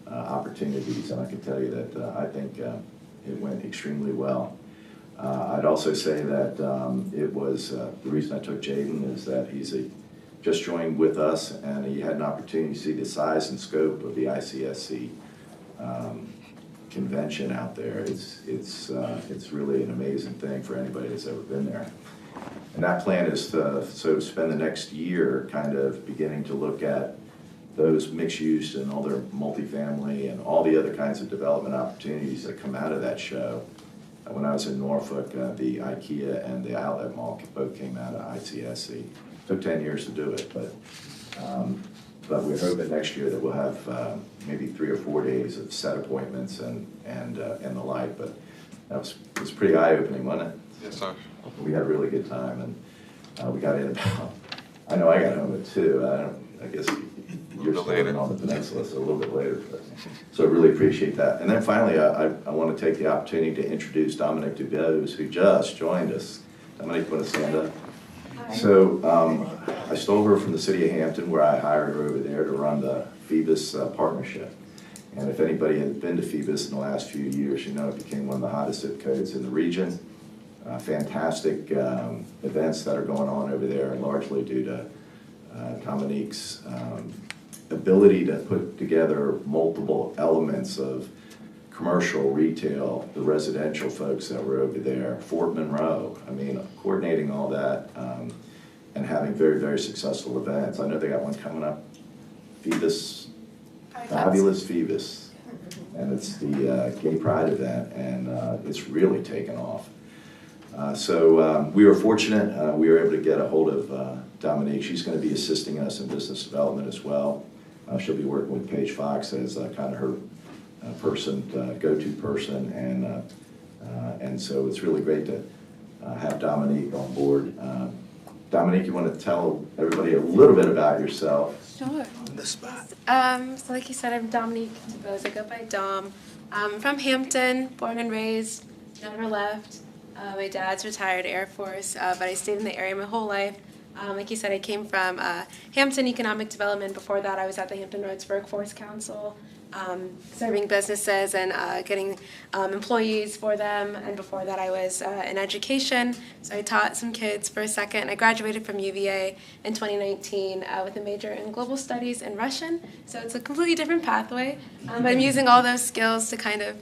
opportunities. And I can tell you that I think it went extremely well. I'd also say that it was, the reason I took Jaden is that he's just joined with us, and he had an opportunity to see the size and scope of the ICSC convention out there. It's really an amazing thing for anybody that's ever been there. And that plan is to spend the next year kind of beginning to look at those mixed use and all their multifamily and all the other kinds of development opportunities that come out of that show. When I was in Norfolk, the IKEA and the Outlet Mall both came out of ICSC. Took 10 years to do it, but we're hoping next year that we'll have maybe 3 or 4 days of set appointments and the like. But it was pretty eye-opening, wasn't it? Yes, sir. We had a really good time, and we got in about. I know I got home at 2. I guess you're still on the peninsula, so a little bit later. But, so I really appreciate that. And then finally, I want to take the opportunity to introduce Dominique Dubose, who just joined us. Dominique, want to stand up? So I stole her from the city of Hampton, where I hired her over there to run the Phoebus partnership. And if anybody has been to Phoebus in the last few years, you know it became one of the hottest zip codes in the region. Fantastic events that are going on over there, largely due to Dominique's ability to put together multiple elements of commercial, retail, the residential folks that were over there, Fort Monroe, I mean, coordinating all that and having very, very successful events. I know they got one coming up, Phoebus, Fabulous Phoebus, and it's the Gay Pride event, and it's really taken off. So we were fortunate, we were able to get a hold of Dominique. She's going to be assisting us in business development as well. She'll be working with Paige Fox as kind of her go-to person, and so it's really great to have Dominique on board. Dominique, you want to tell everybody a little bit about yourself? Sure. On the spot. So like you said, I'm Dominique Dubose. I go by Dom. I'm from Hampton, born and raised, never left. My dad's retired Air Force, but I stayed in the area my whole life. Like you said, I came from Hampton Economic Development. Before that, I was at the Hampton Roads Workforce Council, serving businesses and getting employees for them. And before that, I was in education. So I taught some kids for a second. I graduated from UVA in 2019 with a major in global studies and Russian. So it's a completely different pathway. But I'm using all those skills to kind of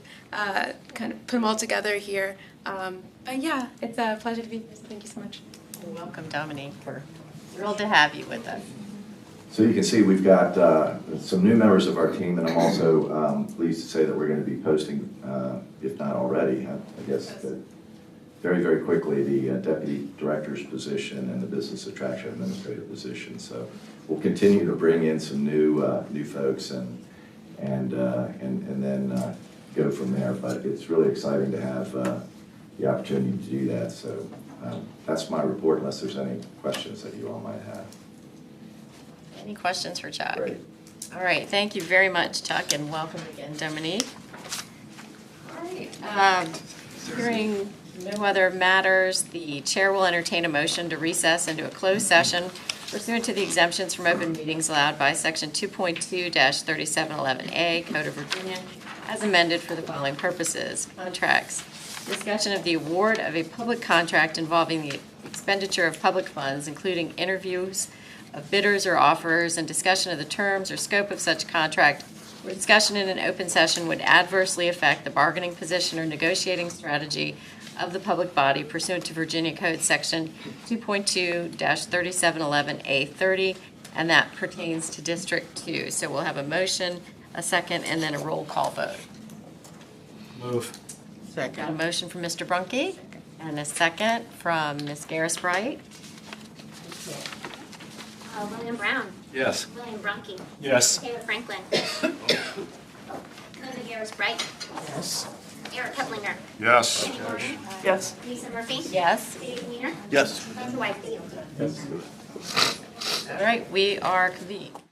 put them all together here. But yeah, it's a pleasure to be here. So thank you so much. Welcome, Dominique. We're thrilled to have you with us. So you can see we've got some new members of our team, and I'm also pleased to say that we're going to be posting, if not already, I guess, very, very quickly the deputy director's position and the business attraction administrative position. So we'll continue to bring in some new folks and then go from there. But it's really exciting to have the opportunity to do that. So that's my report, unless there's any questions that you all might have. Any questions for Chuck? Great. All right, thank you very much, Chuck, and welcome again, Dominique. All right, hearing no other matters, the chair will entertain a motion to recess into a closed session pursuant to the exemptions from open meetings allowed by Section 2.2-3711A Code of Virginia, as amended for the following purposes: contracts, discussion of the award of a public contract involving the expenditure of public funds, including interviews of bidders or offerers, and discussion of the terms or scope of such contract, where discussion in an open session would adversely affect the bargaining position or negotiating strategy of the public body pursuant to Virginia Code Section 2.2-3711A30, and that pertains to District 2. So we'll have a motion, a second, and then a roll call vote. Move. Got a motion from Mr. Brunke and a second from Ms. Garris-Bright. William Brown. Yes. William Brunke. Yes. Taylor Franklin. Linda Garris-Bright. Yes. Eric Keplinger. Yes. Jenny Gordon. Yes. Lisa Murphy. Yes. Dave Wiener. Yes. Spencer Whitefield. Yes. All right, we are convened.